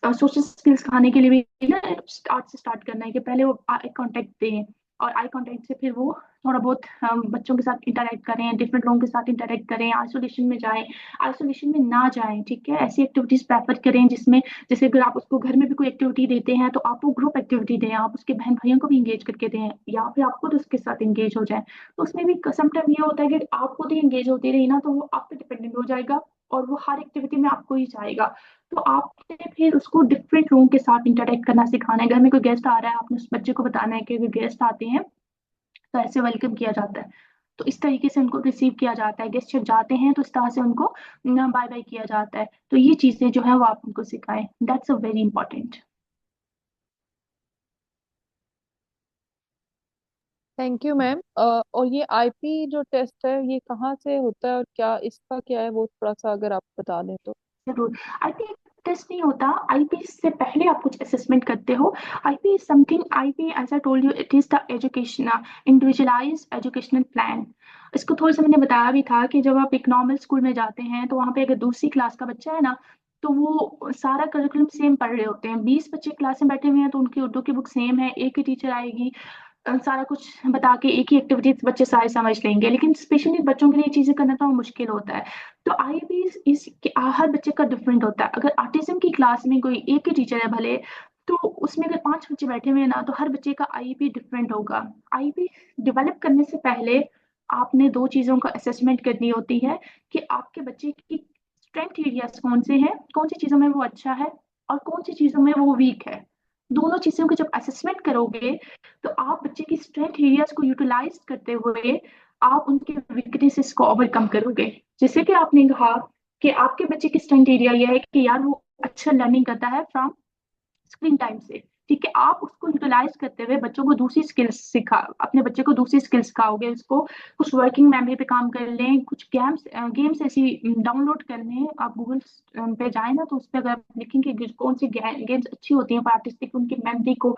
सोशल स्किल्स सिखाने के लिए भी ना स्टार्ट से स्टार्ट करना है कि पहले वो आई कांटेक्ट दें, और आई कांटेक्ट से फिर वो थोड़ा बहुत बच्चों के साथ इंटरेक्ट करें, डिफरेंट लोगों के साथ इंटरेक्ट करें, आइसोलेशन में जाएं, आइसोलेशन में ना जाएं, ठीक है। ऐसी एक्टिविटीज प्रेफर करें जिसमें, जैसे अगर आप उसको घर में भी कोई एक्टिविटी देते हैं तो आप वो ग्रुप एक्टिविटी दें, आप उसके बहन भाइयों को भी इंगेज करके दें, या फिर आप खुद उसके साथ इंगेज हो जाए। तो उसमें भी समटाइम ये होता है कि आप खुद ही इंगेज होते रही ना तो वो आप पे डिपेंडेंट हो जाएगा, और वो हर एक्टिविटी में आपको ही जाएगा। तो आपने फिर उसको डिफरेंट लोगों के साथ इंटरेक्ट करना सिखाना है। घर में कोई गेस्ट आ रहा है, आपने उस बच्चे को बताना है कि अगर गेस्ट आते हैं तो ऐसे वेलकम किया जाता है, तो इस तरीके से उनको रिसीव किया जाता है। गेस्ट जब जाते हैं तो इस तरह से उनको बाय बाय किया जाता है। तो ये चीजें जो है वो आप उनको सिखाएं, that's a very important. Thank you ma'am. और ये आईपी जो टेस्ट है ये कहाँ से होता है और क्या इसका क्या है, वो थोड़ा सा अगर आप बता दें तो। जरूर। आईपी टेस्ट नहीं होता, आईपी से पहले आप कुछ असेसमेंट करते हो। IP is something, IP as I told you it is the education individualize educational plan. इसको थोड़ा सा मैंने बताया भी था कि जब आप एक नॉर्मल स्कूल में जाते हैं तो वहाँ पे अगर दूसरी क्लास का बच्चा है ना, तो वो सारा करिकुलम सेम पढ़ रहे होते हैं। 20 बच्चे क्लास में बैठे हुए हैं तो उनकी उर्दू की बुक सेम है, एक ही टीचर आएगी, सारा कुछ बता के एक ही एक्टिविटी बच्चे सारे समझ लेंगे। लेकिन स्पेशली बच्चों के लिए चीजें करना थोड़ा मुश्किल होता है। तो आईबी इस हर बच्चे का डिफरेंट होता है। अगर ऑटिज्म की क्लास में कोई एक ही टीचर है भले, तो उसमें अगर 5 बच्चे बैठे हुए हैं ना तो हर बच्चे का आईबी डिफरेंट होगा। आईबी डेवलप करने से पहले आपने दो चीजों का असेसमेंट करनी होती है कि आपके बच्चे की स्ट्रेंथ एरियाज कौन से हैं, कौन सी चीजों में वो अच्छा है और कौन सी चीजों में वो वीक है। दोनों चीजों का जब असेसमेंट करोगे तो आप बच्चे की स्ट्रेंथ एरियाज को यूटिलाइज करते हुए आप उनके वीकनेसेस को ओवरकम करोगे। जैसे कि आपने कहा कि आपके बच्चे की स्ट्रेंथ एरिया यह है कि यार वो अच्छा लर्निंग करता है फ्रॉम स्क्रीन टाइम से, ठीक है। आप उसको यूटिलाइज करते हुए बच्चों को दूसरी स्किल्स सिखा, अपने बच्चे को दूसरी स्किल्स सिखाओगे। उसको कुछ वर्किंग मेमोरी पे काम कर लें, कुछ गेम्स गेम्स ऐसी डाउनलोड कर लें। आप गूगल पे जाए ना तो उस पर अगर आप लिखेंगे कि कौन सी गेम्स अच्छी होती हैं फॉर आर्टिस्टिक, उनकी मेमोरी को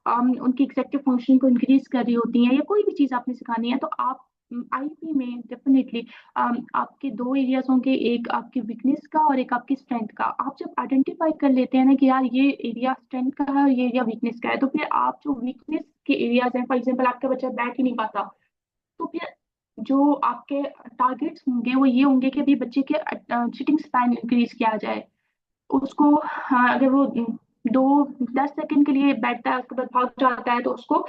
उनकी एग्जेक्टिव फंक्शन को इंक्रीज कर रही होती हैं, या कोई भी चीज आपने सिखानी है, तो आप आईपी में डेफिनेटली आपके दो एरियाज होंगे, एक आपकी वीकनेस का और एक आपकी स्ट्रेंथ का। आप जब आइडेंटिफाई कर लेते हैं ना कि यार ये एरिया स्ट्रेंथ का है और ये एरिया वीकनेस का है, तो फिर आप जो वीकनेस के एरियाज हैं, फॉर एग्जाम्पल आपका बच्चा बैठ ही नहीं पाता, तो फिर जो आपके टारगेट्स होंगे वो ये होंगे कि अभी बच्चे के सिटिंग स्पैन इंक्रीज किया जाए। उसको अगर वो 2-10 सेकंड के लिए बैठता है उसके बाद भाग जाता है तो उसको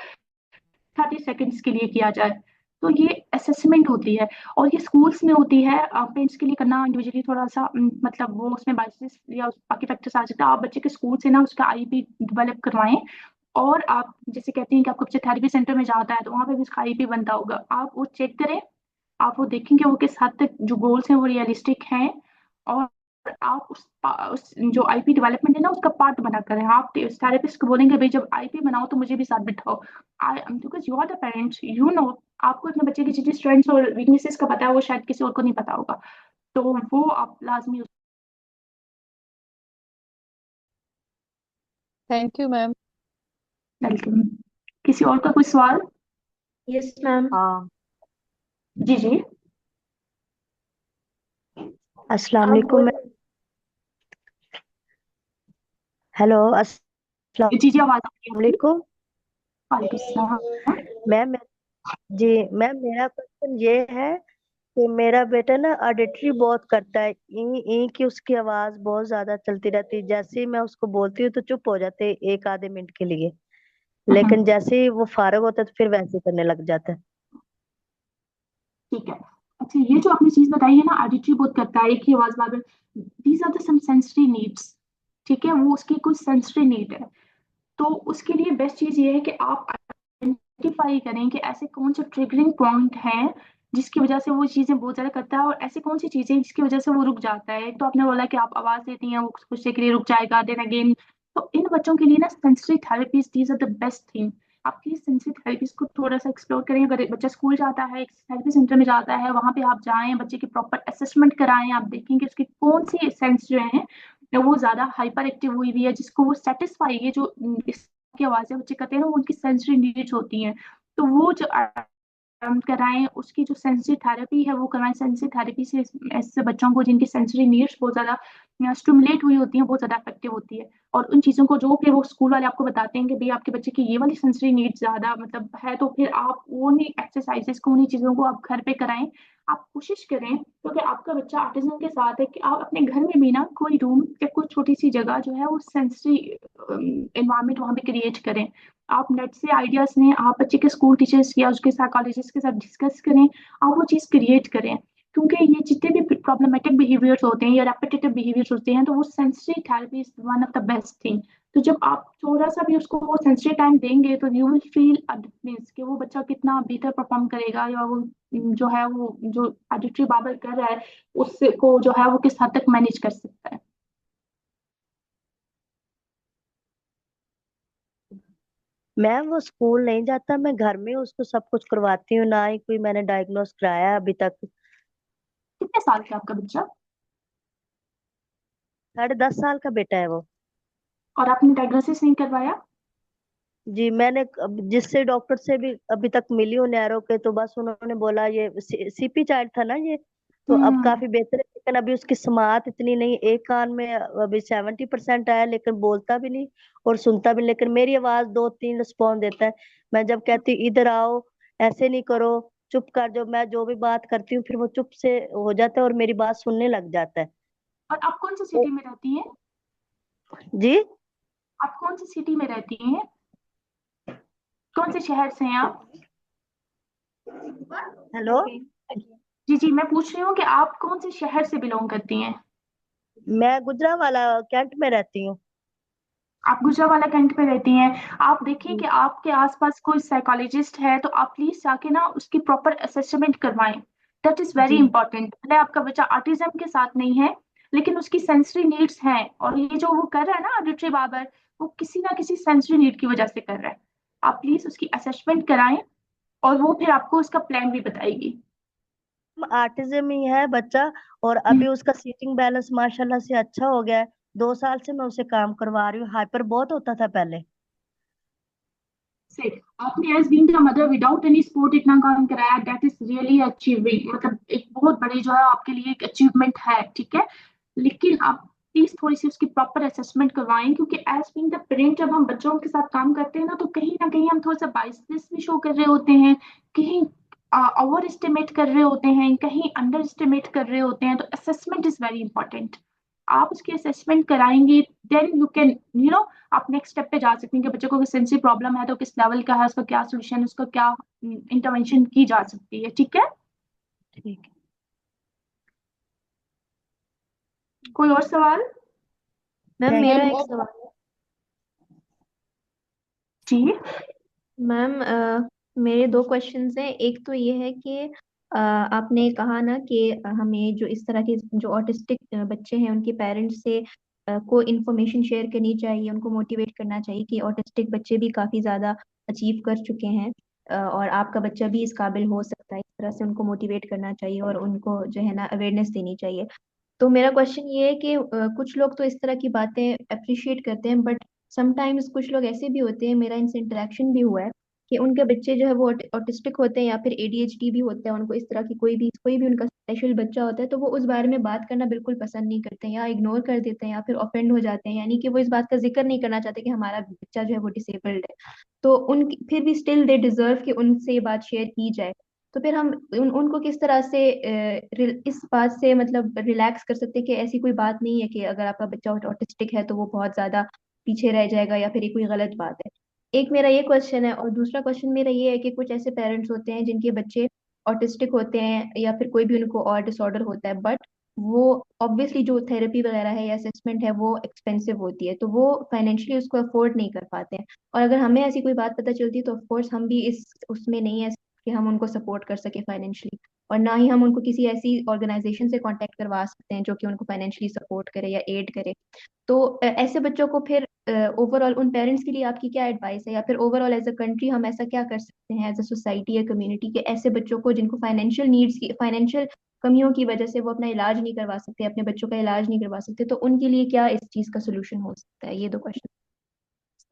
30 सेकंड्स के लिए किया जाए। तो ये असेसमेंट होती है, और ये स्कूल्स में होती है। पेरेंट्स के लिए करना इंडिविजुअली थोड़ा सा मतलब वो उसमें बाइसेस या बाकी फैक्टर्स आ सकता है। आप बच्चे के स्कूल से ना उसका आईपी डेवलप करवाएं, और आप जैसे कहते हैं कि आपका बच्चा थेरेपी सेंटर में जाता है तो वहां पे भी उसका आईपी बनता होगा, आप वो चेक करें। आप वो देखेंगे वो किस हद तक जो गोल्स हैं वो रियलिस्टिक हैं, और आप उस जो आईपी डेवलपमेंट है ना उसका पार्ट बना करें। आप थेरेपिस्ट को बोलेंगे भाई जब आईपी बनाओ तो मुझे भी साथ बिठाओ, I because you are the parents, you know. आपको अपने बच्चे की जितनी स्ट्रेंथ्स और वीकनेसेस का पता है वो शायद किसी और को नहीं पता होगा, तो वो आप लाजमी। Thank you ma'am. वेलकम। किसी और का कोई सवाल? Yes ma'am. हाँ। जी जी। अस्सलाम आप वालेकुम मैम। हेलो, अस्सलाम जी जी, आवाज आ रही है आपकी। वालेकुम वालेकुम सलाम। मैम। जी मैम, मेरा क्वेश्चन ये है कि मेरा बेटा ना ऑडिटरी बहुत करता है। ई ई की उसकी आवाज बहुत ज्यादा चलती रहती है। जैसे ही मैं उसको बोलती हूँ तो चुप हो जाते हैं एक आधे मिनट के लिए, लेकिन हम्म, जैसे ही वो फारग होता है तो फिर वैसे ही करने लग जाता है। ठीक है। अच्छा, ये जो आपने चीज बताई है ना, ऑडिटरी बहुत करता है, एक ही आवाज बार बार, these are the some sensory needs. ठीक है, वो उसकी कुछ सेंसरी नीड है। तो उसके लिए बेस्ट चीज ये है कि आप आइडेंटिफाई करें कि ऐसे कौन से ट्रिगरिंग पॉइंट हैं जिसकी वजह से वो चीजें बहुत ज्यादा करता है, और ऐसी कौन सी चीजें हैं जिसकी वजह से वो रुक जाता है। तो आपने बोला कि आप आवाज देती हैं, वो कुछ देर के लिए रुक जाएगा, देन अगेन। तो इन बच्चों के लिए ना sensory therapies, these are the best thing. आपकी सेंसरी थेरेपीज को थोड़ा सा एक्सप्लोर करें। अगर बच्चा स्कूल जाता है, थेरेपी सेंटर में जाता है, वहां पे आप जाएं, बच्चे की प्रॉपर असेसमेंट कराएं, आप देखेंगे उसकी कौन सी सेंस जो है वो ज्यादा हाइपर एक्टिव हुई हुई है, जिसको वो सेटिस्फाई, ये जो की आवाजें बच्चे करते हैं ना, वो उनकी सेंसरी नीड्स होती हैं। तो वो जो कराएं, उसकी जो सेंसरी थेरेपी है वो कराएं। सेंसरी थेरेपी से ऐसे बच्चों को जिनकी सेंसरी नीड्स बहुत ज्यादा स्टिमुलेट हुई होती हैं, बहुत ज्यादा इफेक्टिव होती है। और उन चीजों को जो फिर वो स्कूल वाले आपको बताते हैं कि भाई आपके बच्चे की ये वाली सेंसरी नीड ज्यादा मतलब है, तो फिर आप वो नहीं एक्सरसाइजेस को, उन्हीं चीजों को आप घर पे कराएं। आप कोशिश करें, क्योंकि आपका बच्चा ऑटिज्म के साथ है, कि आप अपने घर में भी ना कोई रूम या कोई छोटी सी जगह जो है वो सेंसरी एनवायरनमेंट वहां पे क्रिएट करें। आप नेट से आइडियाज लें, आप बच्चे के स्कूल टीचर्स या उसके साइकोलॉजिस्ट के साथ डिस्कस करें, आप वो चीज़ क्रिएट करें। क्योंकि ये जितने भी प्रॉब्लमेटिक बिहेवियर्स होते हैं या रेपिटेटिव बिहेवियर्स होते हैं, तो वो sensory therapy is one of the best thing. तो जब आप थोड़ा सा भी उसको वो सेंसरी टाइम देंगे, तो you will feel a difference कि वो बच्चा कितना बेहतर परफॉर्म करेगा, या वो जो है वो जो ऑडिटरी बाबर कर रहा है उसको जो है वो किस हद तक मैनेज कर सकता है। मैं वो स्कूल नहीं जाता, मैं घर में उसको सब कुछ करवाती हूँ। ना ही कोई मैंने डायग्नोस कराया अभी तक। कितने साल का है आपका बच्चा? 10.5 साल का बेटा है वो। और आपने डायग्नोसिस नहीं करवाया? जी, मैंने जिससे डॉक्टर से भी अभी तक मिली हूँ नैरो के, तो बस उन्होंने बोला ये सीपी चाइल्ड था ना ये। तो अब हम्म। काफी बेहतर है, लेकिन अभी उसकी समात इतनी नहीं। एक कान में अभी 70% आया, लेकिन बोलता भी नहीं और सुनता भी नहीं। लेकिन मेरी आवाज 2-3 रिस्पॉन्स देता है। मैं जब कहती हूँ इधर आओ, ऐसे नहीं करो, चुप कर, जो मैं जो भी बात करती हूँ फिर वो चुप से हो जाता है और मेरी बात सुनने लग जाता है। और आप कौन सी तो सिटी में रहती हैं? जी। आप कौन सी सिटी में रहती हैं? कौन से शहर से हैं आप? हेलो। जी जी, मैं पूछ रही हूँ कि आप कौन से शहर से बिलोंग करती हैं? मैं गुजरावाला कैंट में रहती हूँ। आप गुजरावाला कैंट पे रहती हैं। आप देखिए कि आपके आसपास कोई साइकोलॉजिस्ट है, तो आप प्लीज जाके ना उसकी प्रॉपर असेसमेंट करवाएं। दैट इज वेरी जी। इंपॉर्टेंट। भले आपका बच्चा ऑटिज्म के साथ नहीं है, लेकिन उसकी सेंसरी नीड्स हैं, और ये जो वो कर रहा है ना ऑडिटरी बाबर, वो किसी ना किसी सेंसरी नीड की वजह से कर रहा है। आप प्लीज उसकी असेसमेंट कराएं, और वो फिर आपको उसका प्लान भी बताएगी। आर्टिज्म ही है बच्चा। और हम्म। अभी उसका सीटिंग बैलेंस माशाल्लाह से अच्छा हो गया है। 2 साल से मैं उसे काम करवा रही हूँ। हाइपर बहुत होता था पहले। से आपने as being the mother without any support इतना काम कराया, दैट इज रियली अचीविंग, मतलब एक बहुत बड़ी जो है आपके लिए एक अचीवमेंट है। ठीक है, लेकिन आप प्लीज थोड़ी सी उसकी प्रॉपर असेसमेंट करवाएं, क्योंकि एज बीइंग द पेरेंट जब हम बच्चों के साथ काम करते हैं ना कहीं हम थोड़ा सा बायसनेस भी शो कर रहे होते हैं, कहीं ओवर एस्टिमेट कर रहे होते हैं, कहीं अंडर एस्टिमेट कर रहे होते हैं। तो असेसमेंट इज वेरी इंपॉर्टेंट। आप उसकी असेसमेंट कराएंगे, देन यू कैन आप नेक्स्ट स्टेप पे जा सकते हैं कि बच्चे को सेंसरी प्रॉब्लम है तो किस लेवल का है, उसका क्या सोल्यूशन, उसका क्या इंटरवेंशन की जा सकती है। ठीक है, ठीक है। कोई और सवाल? मैम थैंक मेरा यू। एक सवाल है। जी। मैम मेरे दो क्वेश्चंस हैं। एक तो ये है कि आपने कहा ना कि हमें जो इस तरह के जो ऑटिस्टिक बच्चे हैं उनके पेरेंट्स से को इन्फॉर्मेशन शेयर करनी चाहिए, उनको मोटिवेट करना चाहिए कि ऑटिस्टिक बच्चे भी काफ़ी ज़्यादा अचीव कर चुके हैं, और आपका बच्चा भी इस काबिल हो सकता है। इस तरह से उनको मोटिवेट करना चाहिए और उनको जो है ना अवेयरनेस देनी चाहिए। तो मेरा क्वेश्चन ये है कि कुछ लोग तो इस तरह की बातें अप्रिशिएट करते हैं, बट समटाइम्स कुछ लोग ऐसे भी होते हैं, मेरा इनसे इंटरेक्शन भी हुआ है, कि उनके बच्चे जो है वो ऑटिस्टिक होते हैं या फिर एडीएचडी भी होता है उनको, इस तरह की कोई भी उनका स्पेशल बच्चा होता है, तो वो उस बारे में बात करना बिल्कुल पसंद नहीं करते हैं, या इग्नोर कर देते हैं, या फिर ऑफेंड हो जाते हैं, यानी कि वो इस बात का जिक्र नहीं करना चाहते कि हमारा बच्चा जो है वो डिसेबल्ड है। तो उन फिर भी स्टिल दे डिजर्व कि उनसे ये बात शेयर की जाए। तो फिर हम उनको किस तरह से इस बात से मतलब रिलैक्स कर सकते हैं कि ऐसी कोई बात नहीं है कि अगर आपका बच्चा ऑटिस्टिक है तो वो बहुत ज्यादा पीछे रह जाएगा या फिर ये कोई गलत बात है। एक मेरा ये क्वेश्चन है, और दूसरा क्वेश्चन मेरा ये है कि कुछ ऐसे पेरेंट्स होते हैं जिनके बच्चे ऑटिस्टिक होते हैं या फिर कोई भी उनको और डिसऑर्डर होता है, बट वो ऑब्वियसली जो थेरेपी वगैरह है या असेसमेंट है वो एक्सपेंसिव होती है, तो वो फाइनेंशियली उसको अफोर्ड नहीं कर पाते हैं। और अगर हमें ऐसी कोई बात पता चलती है तो ऑफकोर्स हम भी इस उसमें नहीं है कि हम उनको सपोर्ट कर सके फाइनेंशियली, और ना ही हम उनको किसी ऐसी ऑर्गेनाइजेशन से कांटेक्ट करवा सकते हैं जो कि उनको फाइनेंशियली सपोर्ट करे या एड करे। तो ऐसे बच्चों को फिर ओवरऑल उन पेरेंट्स के लिए आपकी क्या एडवाइस है, या फिर ओवरऑल एज अ कंट्री हम ऐसा क्या कर सकते हैं एज अ सोसाइटी या कम्युनिटी के ऐसे बच्चों को जिनको फाइनेंशियल कमियों की वजह से वो अपना इलाज नहीं करवा सकते, अपने बच्चों का इलाज नहीं करवा सकते, तो उनके लिए क्या इस चीज का सोल्यूशन हो सकता है? ये दो क्वेश्चन।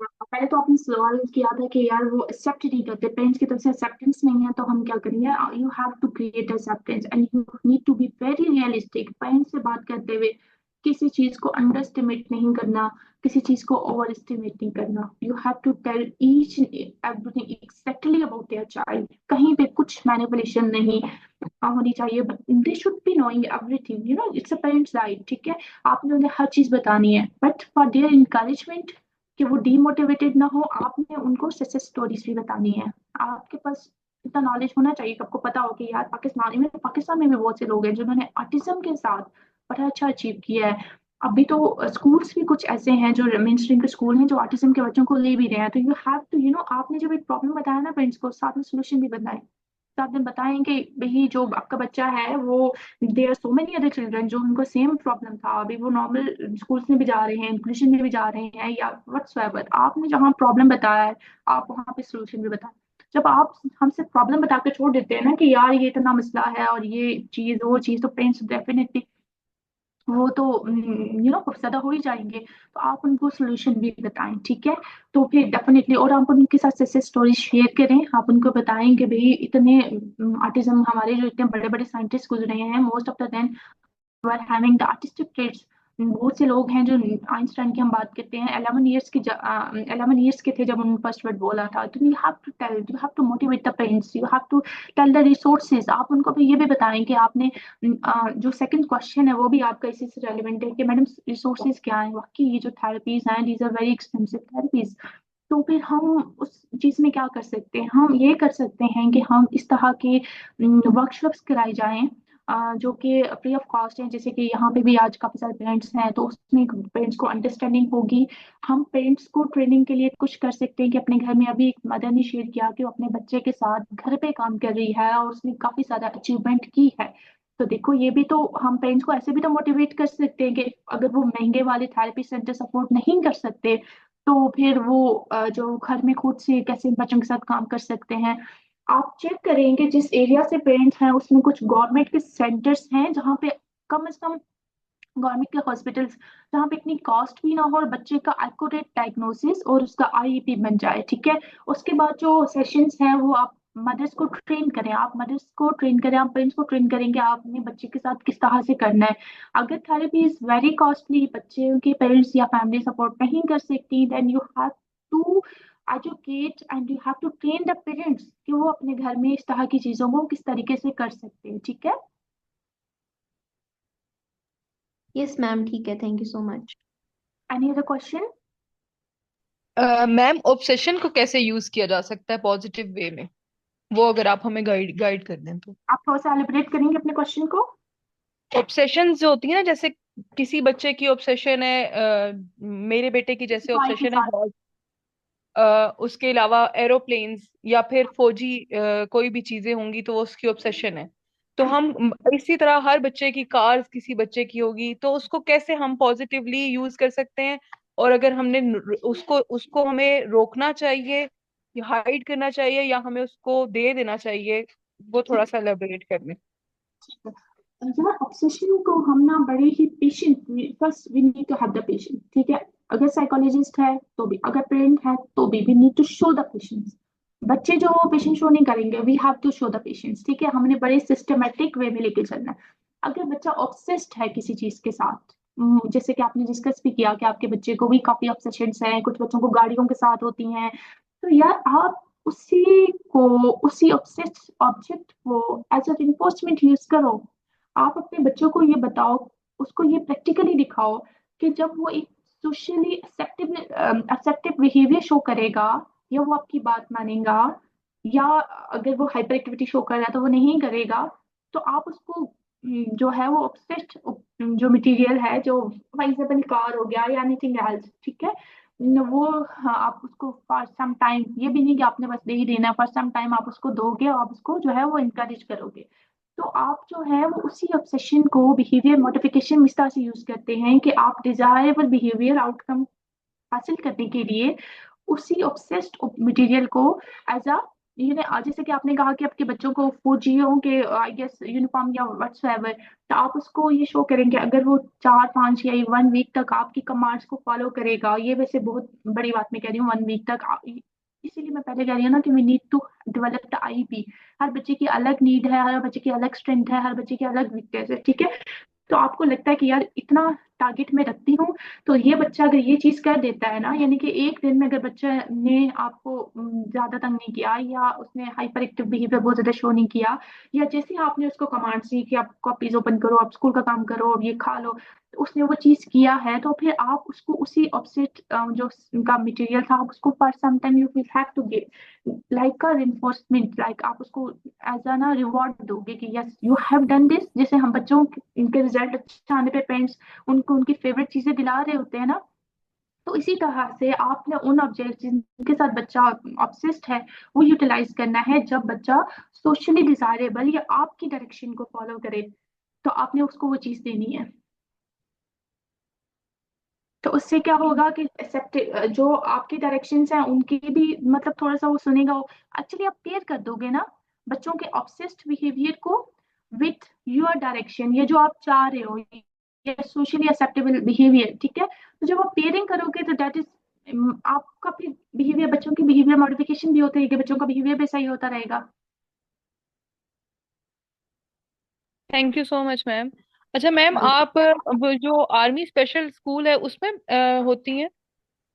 पहले तो आपने सवाल किया था कि यार वो एक्सेप्ट नहीं करते, पेरेंट्स की तरफ से एक्सेप्टेंस नहीं है तो हम क्या करेंगे। You have to create acceptance and you need to be very realistic. Parents से बात करते हुए किसी चीज को अंडर एस्टिमेट नहीं करना, किसी चीज को ओवर एस्टिमेट नहीं करना। You have to tell each everything exactly about their child. कहीं पे कुछ मैनिपुलेशन नहीं होनी चाहिए, but they should be knowing everything, you know it's a parent's right, ठीक है। आपने उन्हें हर चीज बतानी है, बट फॉर देयर इनकरेजमेंट कि वो डीमोटिवेटेड ना हो, आपने उनको सक्सेस स्टोरीज भी बतानी है। आपके पास इतना नॉलेज होना चाहिए कि आपको पता हो कि यार पाकिस्तान में भी बहुत से लोग हैं जिन्होंने ऑटिज्म के साथ बड़ा अच्छा अचीव किया है। अभी तो स्कूल्स भी कुछ ऐसे हैं जो मेन स्ट्रीम के स्कूल हैं जो ऑटिज्म के बच्चों को ले भी रहे हैं। तो you have to you know, आपने जब एक प्रॉब्लम बताया ना पेरेंट्स को, साथ में सोल्यूशन भी बताएं। तो आपने बताएं कि भाई जो आपका बच्चा है वो, there are so many other children जो उनको सेम प्रॉब्लम था, अभी वो नॉर्मल स्कूल्स में भी जा रहे हैं, इंक्लूजन में भी जा रहे हैं या व्हाट्सएवर। आपने जहाँ प्रॉब्लम बताया है आप वहाँ पे सोल्यूशन भी बताएं। जब आप हमसे प्रॉब्लम बता के छोड़ देते हैं ना कि यार ये इतना मसला है और ये चीज वो चीज, तो पेरेंट्स डेफिनेटली वो तो यू नो ज्यादा हो ही जाएंगे। तो आप उनको सोल्यूशन भी बताएं, ठीक है। तो फिर डेफिनेटली, और आप उनके साथ सक्सेस स्टोरी शेयर करें। आप उनको बताएं कि भाई इतने आर्टिज्म हमारे जो इतने बड़े बड़े साइंटिस्ट गुजरे हैं, most of the them were having the artistic traits. बहुत से लोग हैं जो, आइंस्टाइन की हम बात करते हैं, 11 ईयर्स के थे जब उन्होंने फर्स्ट वर्ड बोला था। तो you have to tell, you have to motivate the parents, you have to tell the resources. आप उनको भी ये भी बताएं कि आपने जो सेकंड क्वेश्चन है वो भी आपका इसी से रेलिवेंट है कि मैडम रिसोर्सेज क्या है। वाकई ये जो थेरेपीज हैं these are very expensive therapies. तो फिर हम उस चीज में क्या कर सकते हैं, हम ये कर सकते हैं कि हम इस तरह के वर्कशॉप्स कराई जाएं जो कि फ्री ऑफ कॉस्ट है। जैसे कि यहाँ पे भी आज काफी सारे पेरेंट्स हैं तो उसमें पेरेंट्स को अंडरस्टैंडिंग होगी। हम पेरेंट्स को ट्रेनिंग के लिए कुछ कर सकते हैं कि अपने घर में, अभी एक मदर ने शेयर किया कि वो अपने बच्चे के साथ घर पे काम कर रही है और उसने काफी सारा अचीवमेंट की है। तो देखो ये भी तो हम पेरेंट्स को ऐसे भी तो मोटिवेट कर सकते हैं कि अगर वो महंगे वाले थेरेपी सेंटर सपोर्ट नहीं कर सकते तो फिर वो जो घर में खुद से कैसे बच्चों के साथ काम कर सकते हैं। आप चेक करेंगे जिस एरिया से पेरेंट्स हैं उसमें कुछ गवर्नमेंट के सेंटर्स हैं जहाँ पे कम से कम, गवर्नमेंट के हॉस्पिटल्स जहाँ पे इतनी कॉस्ट भी ना हो और बच्चे का एक्यूरेट डायग्नोसिस और उसका आईईपी बन जाए, ठीक है। उसके बाद जो सेशंस हैं वो आप मदर्स को ट्रेन करें, आप मदर्स को ट्रेन करें, आप पेरेंट्स को ट्रेन करें कि आप अपने बच्चे के साथ किस तरह से करना है। अगर थेरेपी इज वेरी कॉस्टली, बच्चे के पेरेंट्स या फैमिली सपोर्ट नहीं कर सकती, then you have to educate and you have to train the parents कि वो अपने घर में इस तरह की चीजों को किस तरीके से कर सकते हैं, ठीक है। यस मैम, ठीक है, thank you so much. Any other question? Ma'am obsession को कैसे यूज किया जा सकता है पॉजिटिव वे में, वो अगर आप हमें गाइड गाइड कर दें तो। आप थोड़ा सा एलिब्रेट करेंगे अपने क्वेश्चन को? ऑब्सेशन जो होती है ना, जैसे किसी बच्चे की ऑब्सेशन है, मेरे बेटे की जैसे टॉय के ऑब्सेशन है साथ। हॉर्स, उसके अलावा एरोप्लेन्स या फिर फौजी कोई भी चीजें होंगी तो वो उसकी ऑब्सेशन है। तो हम इसी तरह हर बच्चे की कार्स किसी बच्चे की होगी तो उसको कैसे हम पॉजिटिवली यूज कर सकते हैं, और अगर हमने उसको उसको हमें रोकना चाहिए या हाइड करना चाहिए या हमें उसको दे देना चाहिए, वो थोड़ा सा एलेबोरेट कर लें। यार ऑब्सेशन को हम ना बड़े ही patient, first we need to have the patient, ठीक है। अगर साइकोलॉजिस्ट है तो भी, अगर पेरेंट है तो भी, we need to show the patience. बच्चे जो पेशेंट शो नहीं करेंगे, we have to show the patience, ठीक है। हमने बड़े सिस्टमेटिक वे में लेके चलना है। अगर बच्चा ऑब्सेस्ड है किसी चीज के साथ, जैसे कि आपने डिस्कस भी किया कि आपके बच्चे को भी काफी ऑब्सेशंस हैं, कुछ बच्चों को गाड़ियों के साथ होती हैं, तो यार आप उसी को उसी ऑब्जेक्ट को एज अ रिइंफोर्समेंट यूज करो। आप अपने बच्चों को ये बताओ, उसको ये प्रैक्टिकली दिखाओ कि जब वो एक सोशली एक्सेप्टिव बिहेवियर शो करेगा, या वो आपकी बात मानेगा, या अगर वो हाइपर एक्टिविटी शो कर रहा है तो वो नहीं करेगा, तो आप उसको जो है वो ऑब्जेक्ट, जो मटेरियल है, जो फॉर एग्जाम्पल कार हो गया या एनीथिंग एल्स, ठीक है, वो, हाँ, आप उसको फॉर सम टाइम, ये भी नहीं कि आपने बस दे ही देना, फॉर सम टाइम आप उसको दोगे और आप उसको जो है वो इनकरेज करोगे। तो आप जो है वो उसी ऑब्सेशन को बिहेवियर मॉडिफिकेशन इस तरह से यूज करते हैं कि आप डिजायरेबल बिहेवियर आउटकम हासिल करने के लिए उसी ऑब्सेस्ड मटेरियल को एज अ, जैसे कि आपने कहा कि आपके बच्चों को फौजियों के आई गेस यूनिफॉर्म या व्हाट्सएवर, तो आप उसको ये शो करेंगे अगर वो 4 5 या 1 वीक तक आपकी कमांड्स को फॉलो करेगा। ये वैसे बहुत बड़ी बात मैं कह रही हूँ, 1 वीक तक इसीलिए मैं पहले कह रही हूँ ना कि we need to develop the IP. हर बच्चे की अलग नीड है, हर बच्चे की अलग स्ट्रेंथ है, हर बच्चे की अलग वीकनेस है, ठीक है। तो आपको लगता है कि यार इतना टारगेट में रखती हूँ, तो ये बच्चा अगर ये चीज कर देता है ना, यानी कि एक दिन में अगर बच्चे ने आपको ज्यादा तंग नहीं किया, या उसने हाइपर एक्टिव बिहेवियर बहुत ज्यादा शो नहीं किया, या जैसे ही आपने उसको कमांड दी कि आप कॉपीज ओपन करो, आप स्कूल का काम करो, अब ये खा लो, तो उसने वो चीज किया है, तो फिर आप उसको उसी ऑपोजिट जो उनका मटेरियल था, आप उसको for some time you will have to give like a reinforcement, like आप उसको एज अ ना रिवॉर्ड दोगे कि yes you have done this. जैसे हम बच्चों इनके रिजल्ट अच्छा आने पे पेरेंट्स उनको उनकी फेवरेट चीजें दिला रहे होते हैं ना, तो इसी तरह से आपने उन ऑब्जेक्ट जिनके साथ बच्चा ऑब्सेस्ड है वो यूटिलाइज करना है। जब बच्चा सोशली डिजायरेबल या आपकी डायरेक्शन को फॉलो करे, तो आपने उसको वो चीज देनी है। तो उससे क्या होगा कि एक्सेप्ट, जो आपकी डायरेक्शंस हैं उनकी भी मतलब थोड़ा सा वो सुनेगा। वो एक्चुअली आप पेयर कर दोगे ना बच्चों के ऑब्सेस्ड बिहेवियर को विथ योर डायरेक्शन, ये जो आप चाह रहे हो, ये सोशली एक्सेप्टेबल बिहेवियर, ठीक है। तो जब आप पेयरिंग करोगे तो दैट इज आपका फिर बिहेवियर, बच्चों की बिहेवियर मॉडिफिकेशन भी होती है कि बच्चों का बिहेवियर भी सही होता रहेगा। Thank you so much ma'am. अच्छा मैम, आप वो जो आर्मी स्पेशल स्कूल है उसमें होती हैं?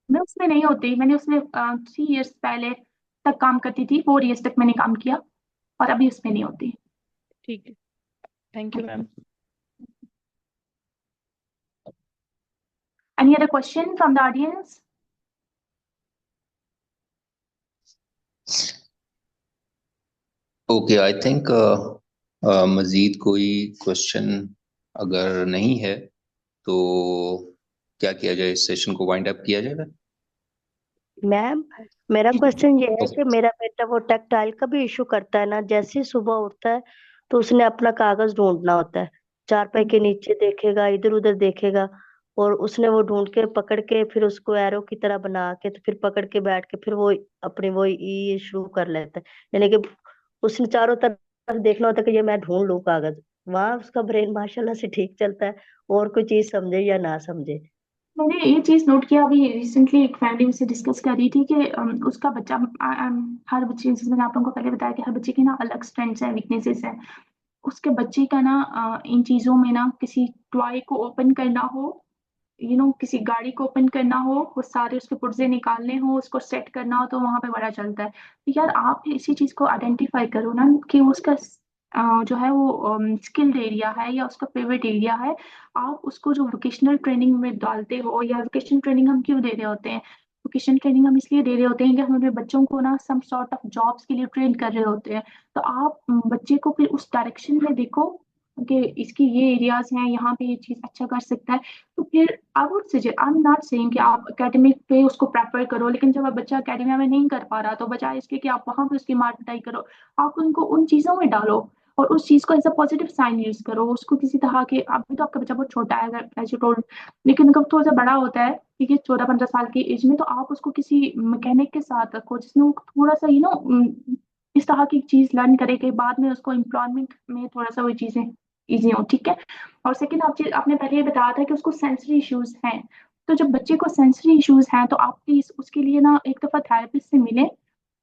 मैं उसमें नहीं होती, मैंने उसमें 3 इयर्स पहले तक काम करती थी, 4 इयर्स तक मैंने काम किया, और अभी उसमें नहीं होती। ठीक है, thank you ma'am. Any other question from the audience? Okay, I think Majeed कोई क्वेश्चन अगर नहीं है तो क्या किया जाए, इस सेशन को वाइंड अप किया जाएगा। मैम, मेरा क्वेश्चन ये है ओके। कि मेरा बेटा वो टेक्सटाइल का भी इशू करता है ना, जैसे ही सुबह उठता है तो उसने अपना कागज ढूंढना होता है, चारपाई के नीचे देखेगा, इधर उधर देखेगा, और उसने वो ढूंढ के पकड़ के फिर उसको एरो की तरह बना के तो फिर पकड़ के बैठ के फिर वो अपनी वो ये शुरू कर लेता है। यानी कि उसने चारों तरफ देखना होता है कि ये मैं ढूंढ लूं कागज। वहां उसका ब्रेन माशाल्लाह से ठीक चलता है, और कोई चीज समझे या ना समझे। मैंने ये चीज नोट किया, अभी रिसेंटली एक फैमिली मुझसे डिस्कस कर रही थी कि उसका बच्चा, हर बच्चे, जैसे मैंने आप लोगों को पहले बताया कि हर बच्चे के ना अलग स्ट्रेंथ्स हैं, वीकनेसेस हैं। उसके बच्चे का ना इन चीजों में ना, किसी टॉय को ओपन करना हो, किसी गाड़ी को ओपन करना हो, वो सारे उसके पुर्जे निकालने हो, उसको सेट करना हो, तो वहां पे बड़ा चलता है। तो यार आप इसी चीज को आइडेंटिफाई करो ना कि उसका जो है वो स्किल्ड एरिया है या उसका फेवरेट एरिया है। आप उसको जो वोकेशनल ट्रेनिंग में डालते हो, या वोकेशनल ट्रेनिंग हम क्यों दे रहे होते हैं, वोकेशनल ट्रेनिंग हम इसलिए दे रहे होते हैं कि हम अपने बच्चों को ना सम सॉर्ट ऑफ जॉब्स के लिए ट्रेन कर रहे होते हैं। तो आप बच्चे को फिर उस डायरेक्शन में देखो कि इसकी ये एरियाज हैं, यहाँ पे ये चीज अच्छा कर सकता है। तो फिर I would suggest, I am not saying कि आप एकेडमिक पे उसको प्रेफर करो, लेकिन जब आप बच्चा एकेडमिया में नहीं कर पा रहा, तो बजाय इसके कि आप वहां पे उसकी मार पिटाई करो, आप उनको उन चीजों में डालो और उस चीज को as a positive sign use करो। उसको किसी तरह के, अभी तो आपका बच्चा बहुत छोटा है एज यू टोल्ड, लेकिन जब थोड़ा सा बड़ा होता है, ठीक है, 14 15 साल की एज में, तो आप उसको किसी मैकेनिक के साथ रखो जिसमें वो थोड़ा सा इस तरह की चीज लर्न करे कि बाद में उसको एम्प्लॉयमेंट में थोड़ा सा वो चीजें इजी हो, ठीक है। और सेकंड, आपने पहले ये बताया था कि उसको सेंसरी इश्यूज हैं। तो जब बच्चे को सेंसरी इश्यूज हैं, तो आप प्लीज उसके लिए ना एक दफा थेरेपिस्ट से मिलें।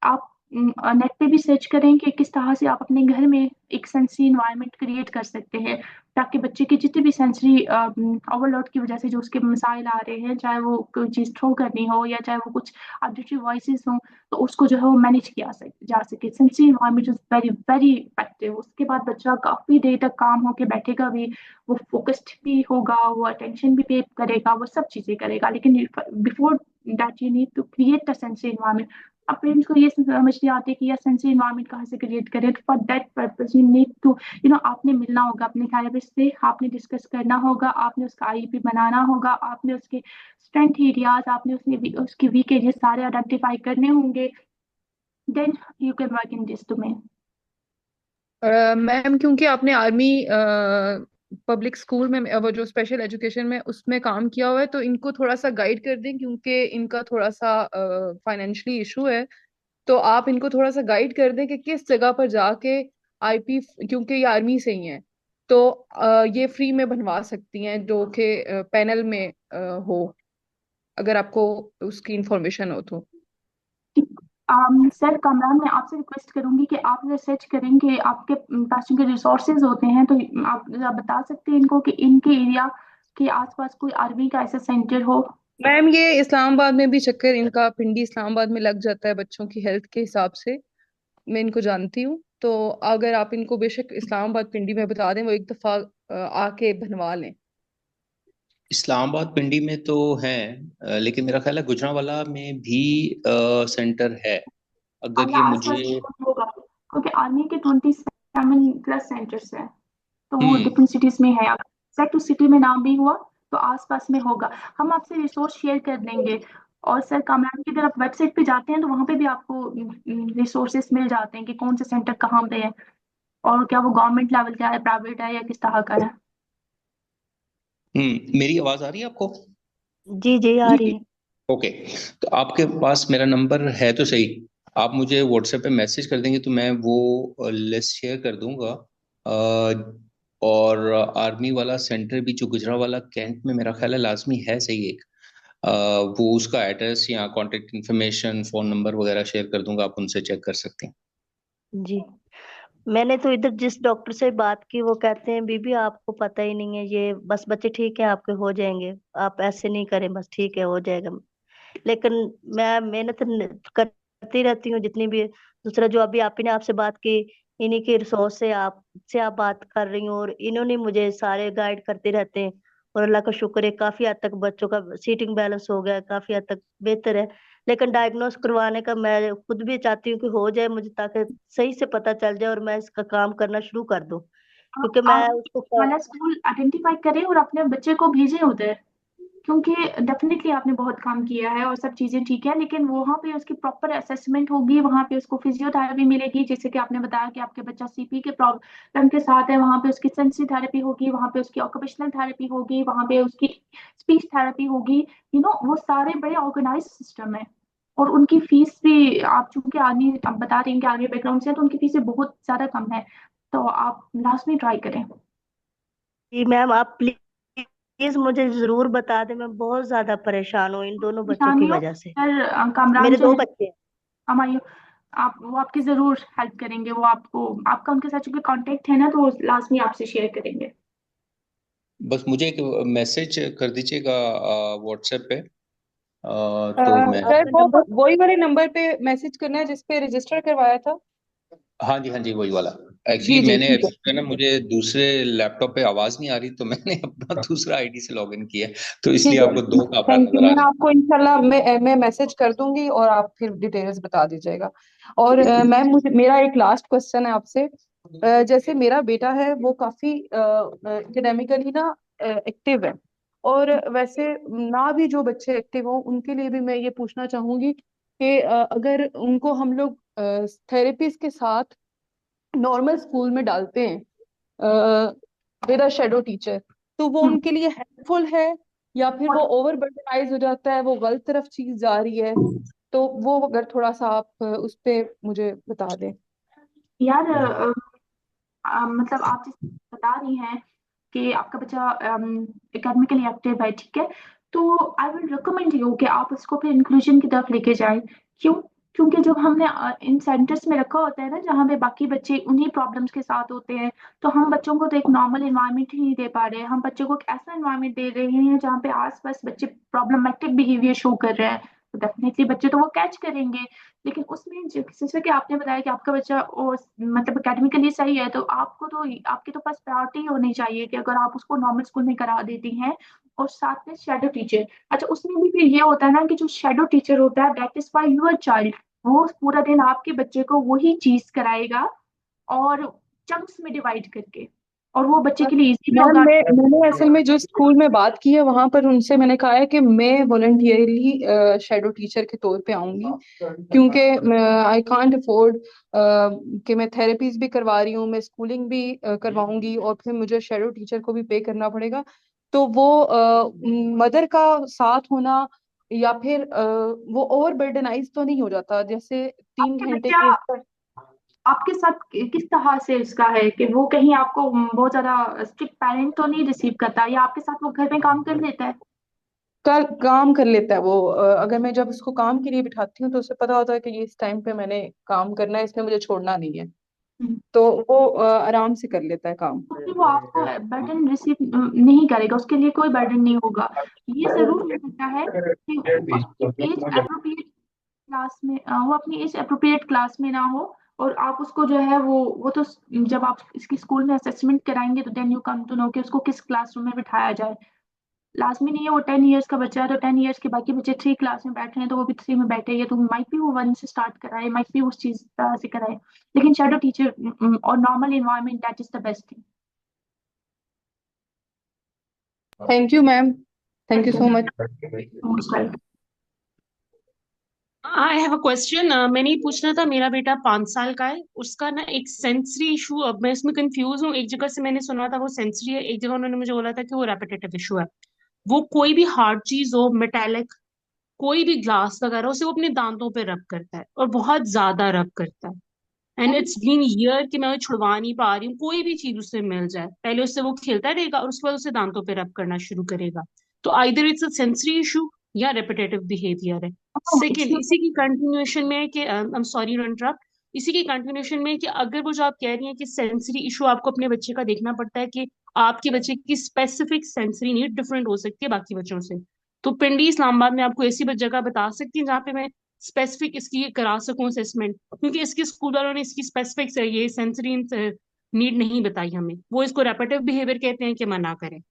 आप नेट पे भी सर्च करें कि किस तरह से आप अपने घर में एक सेंसरी इन्वायरमेंट क्रिएट कर सकते हैं, ताकि बच्चे की जितनी भी सेंसरी ओवरलोड की वजह से जो उसके मसाइल आ रहे हैं, चाहे वो कोई चीज़ थ्रो करनी हो या चाहे वो कुछ ऑडिटरी वॉइसेस हों, तो उसको जो है वो मैनेज किया जा सके। Sensory environment is very very effective. उसके बाद बच्चा काफ़ी देर तक काम होके बैठेगा भी, वो फोकस्ड भी होगा, वो अटेंशन भी पे करेगा, वो सब चीज़ें करेगा। लेकिन before that you need to create a sensory environment. अब पेरेंट्स को ये समझ नहीं आती कि यार सेंसरी इन्वायरमेंट कहाँ से क्रिएट करें। For that purpose you need to आपने मिलना होगा अपने थेरेपिस्ट से, आपने डिस्कस करना होगा, आपने उसका आईईपी बनाना होगा, आपने उसके स्ट्रेंथ एरियाज, आपने उसके वीक एरियाज सारे आइडेंटिफाई करने होंगे। Then you can work in this domain. Ma'am, क्योंकि आपने आर्मी पब्लिक स्कूल में वो जो स्पेशल एजुकेशन में उसमें काम किया हुआ है, तो इनको थोड़ा सा गाइड कर दें, क्योंकि इनका थोड़ा सा फाइनेंशियली इशू है। तो आप इनको थोड़ा सा गाइड कर दें कि किस जगह पर जाके आईपी, क्योंकि ये आर्मी से ही हैं, तो ये फ्री में बनवा सकती हैं जो कि पैनल में हो, अगर आपको उसकी इंफॉर्मेशन हो तो। सर कामरान, मैं आपसे रिक्वेस्ट करूंगी कि आप रिसर्च करेंगे, आपके पास जो रिसोर्सेज होते हैं, तो आप जरा बता सकते हैं इनको कि इनके एरिया के आसपास कोई आर्मी का ऐसा सेंटर हो। मैम, ये इस्लामाबाद में भी चक्कर इनका पिंडी इस्लामाबाद में लग जाता है बच्चों की हेल्थ के हिसाब से। मैं इनको जानती हूँ, तो अगर आप इनको बेशक इस्लामाबाद पिंडी में बता दें, वो एक दफा आके बनवा लें। इस्लामाबाद पिंडी में तो है, लेकिन मेरा ख्याल है गुजरांवाला में भी सेंटर है। अगर ये या आसपास मुझे होगा, क्योंकि आर्मी के 27+ सेंटर्स हैं, तो वो हम्म डिफरेंट सिटीज में है। अगर एग्जैक्ट उस सिटी में नाम भी हुआ तो आसपास में होगा। हम आपसे रिसोर्स शेयर कर देंगे। और सर कामरान की अगर आप वेबसाइट पे जाते हैं तो वहाँ पे भी आपको रिसोर्सेस मिल जाते हैं कि कौन से सेंटर कहाँ पे है, और क्या वो गवर्नमेंट लेवल का है, प्राइवेट है, या किस तरह का है। मेरी आवाज आ रही है आपको? जी जी आ जी रही जी। है। ओके। तो आपके पास मेरा नंबर है तो सही, आप मुझे व्हाट्सएप पे मैसेज कर देंगे तो मैं वो लिस्ट शेयर कर दूंगा। और आर्मी वाला सेंटर भी जो गुजरांवाला कैंट में मेरा ख्याल है लाजमी है सही एक। अ, वो उसका एड्रेस या कांटेक्ट इन्फॉर्मेशन फोन नंबर वगैरह शेयर कर दूंगा, आप उनसे चेक कर सकते हैं। जी, मैंने तो इधर जिस डॉक्टर से बात की वो कहते हैं बीबी आपको पता ही नहीं है, ये बस बच्चे ठीक है आपके हो जाएंगे, आप ऐसे नहीं करें, बस ठीक है हो जाएगा। लेकिन मैं मेहनत करती रहती हूँ जितनी भी। दूसरा जो अभी आप ही ने आपसे बात की, इन्हीं के रिसोर्स से आप बात कर रही हूँ, और इन्होंने मुझे सारे गाइड करते रहते हैं। और अल्लाह का शुक्र है काफी हद तक बच्चों का सीटिंग बैलेंस हो गया है, काफी हद तक बेहतर है। लेकिन डायग्नोस करवाने का मैं खुद भी चाहती हूँ कि हो जाए मुझे, ताकि सही से पता चल जाए और मैं इसका काम करना शुरू कर दूं, क्योंकि मैं आप उसको वाला स्कूल आइडेंटिफाई करें और अपने बच्चे को भेजें उधर, क्योंकि डेफिनेटली आपने बहुत काम किया है और सब चीजें ठीक है, लेकिन वहाँ पे उसकी प्रॉपर असेसमेंट होगी, वहाँ पे उसको फिजियोथेरेपी मिलेगी, जैसे कि आपने बताया कि आपके बच्चा सीपी के प्रॉब्लम के साथ है, वहाँ पे उसकी सेंसरी थेरेपी होगी, वहाँ पे उसकी ऑक्यूपेशनल थेरेपी होगी, वहाँ पे उसकी स्पीच थेरेपी होगी। वो सारे बड़े ऑर्गेनाइज सिस्टम है। और उनकी फीस भी, आप चूंकि आर्मी, आप बता रही हैं कि आर्मी बैकग्राउंड से है, तो उनकी फीसें बहुत ज्यादा कम है। तो आप लास्ट में ट्राई करें। जी मैम, आप प्लीज मुझे जरूर बता दें, मैं बहुत ज्यादा परेशान हूँ इन दोनों बच्चों की निशानियों वजह से। सर, कामरान मेरे जो दो है, बच्चे हैं। हमारी, आप वो आपकी जरूर हेल्प करेंगे। वो आपको, आपका उनके साथ चूंकि कांटेक्ट है ना, तो लास्ट में आपसे शेयर करेंगे। बस मुझे एक मैसेज कर दीजिएगा व्हाट्सएप पे, तो मैं। आप सर, वो नंबर, वही वाले नंबर पे मैसेज करना है जिस पे रजिस्टर करवाया था। हाँ जी वही वाला। जी एक्चुअली जी, मैंने ठीक है। अभी जो है ना, मुझे दूसरे लैपटॉप पे आवाज नहीं आ रही तो मैंने अपना दूसरा आईडी से लॉगिन किया है, तो इसलिए ठीक है, आपको दो कामरा थैंक यू। नजर आ मैं रहे आपको इंशाल्लाह मैं मैसेज कर दूंगी और आप फिर डिटेल्स बता दीजिएगा। और हैं। मैम, मुझे मेरा एक लास्ट क्वेश्चन है आपसे। जैसे मेरा बेटा है वो काफी एकेडमिकली ना एक्टिव है, और वैसे ना भी जो बच्चे एक्टिव हो उनके लिए भी मैं ये पूछना चाहूंगी कि अगर उनको हम लोग थेरेपीज के साथ नॉर्मल स्कूल में डालते हैं विद अ शेडो टीचर, तो वो हम्म। उनके लिए हेल्पफुल है, या फिर वो ओवर बर्डनाइज हो जाता है, वो गलत तरफ चीज जा रही है? तो वो अगर थोड़ा सा आप उस पे मुझे बता दें। यार मतलब आप जिस बता रही हैं कि आपका बच्चा एकेडमिकली एक्टिव है, ठीक है, तो आई विल रिकमेंड यू कि आप उसको फिर इंक्लूजन की तरफ लेके जाएं। क्यों? क्योंकि जब हमने इन सेंटर्स में रखा होता है ना, जहाँ पे बाकी बच्चे उन्हीं प्रॉब्लम्स के साथ होते हैं, तो हम बच्चों को तो एक नॉर्मल इन्वायरमेंट ही नहीं दे पा रहे हैं, हम बच्चों को एक ऐसा इन्वायरमेंट दे रहे हैं जहाँ पे आसपास बच्चे प्रॉब्लमेटिक बिहेवियर शो कर रहे हैं, तो डेफिनेटली बच्चे तो वो कैच करेंगे। लेकिन उसमें जैसे कि आपने बताया कि आपका बच्चा और मतलब एकेडमिकली सही है, तो आपको तो आपके तो पास प्रायोरिटी होनी चाहिए कि अगर आप उसको नॉर्मल स्कूल में करा देती हैं और साथ में शेडो टीचर। अच्छा, उसमें भी फिर ये होता है ना कि जो शेडो टीचर होता है that is for your child, वो पूरा दिन आपके बच्चे को वही चीज कराएगा और चंक्स में डिवाइड करके, और वो बच्चे के लिए इजी भी मैम होगा। मैंने असल में जो स्कूल में बात की है वहां पर उनसे मैंने कहा है कि मैं वॉलंटियरली शेडो टीचर के तौर पे आऊंगी, क्योंकि आई कांट अफोर्ड कि मैं थेरेपीज भी करवा रही हूँ, मैं स्कूलिंग भी करवाऊंगी और फिर मुझे शेडो टीचर को भी पे करना पड़ेगा। तो वो मदर का साथ होना या फिर वो ओवर बर्डनाइज तो नहीं हो जाता, जैसे तीन आपके घंटे बच्चा के आपके साथ किस तरह से इसका है कि वो कहीं आपको बहुत ज्यादा स्ट्रिक्ट पेरेंट तो नहीं रिसीव करता, या आपके साथ वो घर में काम कर लेता है? कल काम कर लेता है वो। अगर मैं जब उसको काम के लिए बिठाती हूँ तो उसे पता होता है कि ये इस टाइम पे मैंने काम करना है, इसमें मुझे छोड़ना नहीं है, हम्म। तो वो आराम से कर लेता है काम। तो फिर वो आपको बर्डन रिसीव नहीं करेगा, उसके लिए कोई बर्डन नहीं होगा। ये जरूर हो सकता है कि वो अपनी एज अप्रोप्रिएट क्लास में वो अपनी एज अप्रोप्रिएट क्लास में ना हो, और आप उसको जो है वो तो जब आप इसकी स्कूल में असेसमेंट कराएंगे तो then you come to know कि उसको किस क्लासरूम में बिठाया जाए। लाजमी नहीं है वो 10 ईयर्स का बच्चा है तो 10 ईयर्स के बाकी बच्चे 3 क्लास में बैठ रहे हैं तो वो भी 3 में बैठे हैं, तो माइट भी वो 1 से स्टार्ट कराए, माइट भी उस चीज तरह से कराए। लेकिन शैडो टीचर और normal environment that is the best thank you ma'am, thank you thing. So much. Most welcome. I have a question. मैंने ये पूछना था, मेरा बेटा 5 साल का है, उसका ना एक सेंसरी इशू, अब मैं इसमें कंफ्यूज हूँ। एक जगह से मैंने सुना था वो सेंसरी है, एक जगह उन्होंने मुझे बोला था कि वो रेपिटेटिव इशू है। वो कोई भी हार्ड चीज हो, मेटालिक, कोई भी ग्लास वगैरह, उसे वो अपने दांतों पे रब करता है और बहुत ज्यादा रब करता है। एंड इट्स बीन ईयर कि मैं वो छुड़वा नहीं पा रही हूँ। कोई भी चीज उससे मिल जाए, पहले उससे वो खेलता रहेगा और उसके बाद उसे दांतों पे रब करना शुरू करेगा। तो either it's a sensory issue या रेपिटेटिव बिहेवियर है। सेकेंड, इसी की कंटिन्यूएशन में है कि I am sorry to interrupt, इसी की कंटिन्यूएशन में है कि अगर वो जो आप कह रही हैं कि सेंसरी इशू आपको अपने बच्चे का देखना पड़ता है कि आपके बच्चे की स्पेसिफिक सेंसरी नीड डिफरेंट हो सकती है बाकी बच्चों से, तो पिंडी इस्लामाबाद में आपको ऐसी जगह बता सकती है जहाँ पे मैं स्पेसिफिक इसकी करा सकूं असेसमेंट, क्योंकि इसके स्कूल वालों ने इसकी स्पेसिफिक से ये सेंसरी नीड नहीं बताई हमें। वो इसको रेपिटेटिव बिहेवियर कहते हैं कि मना करें,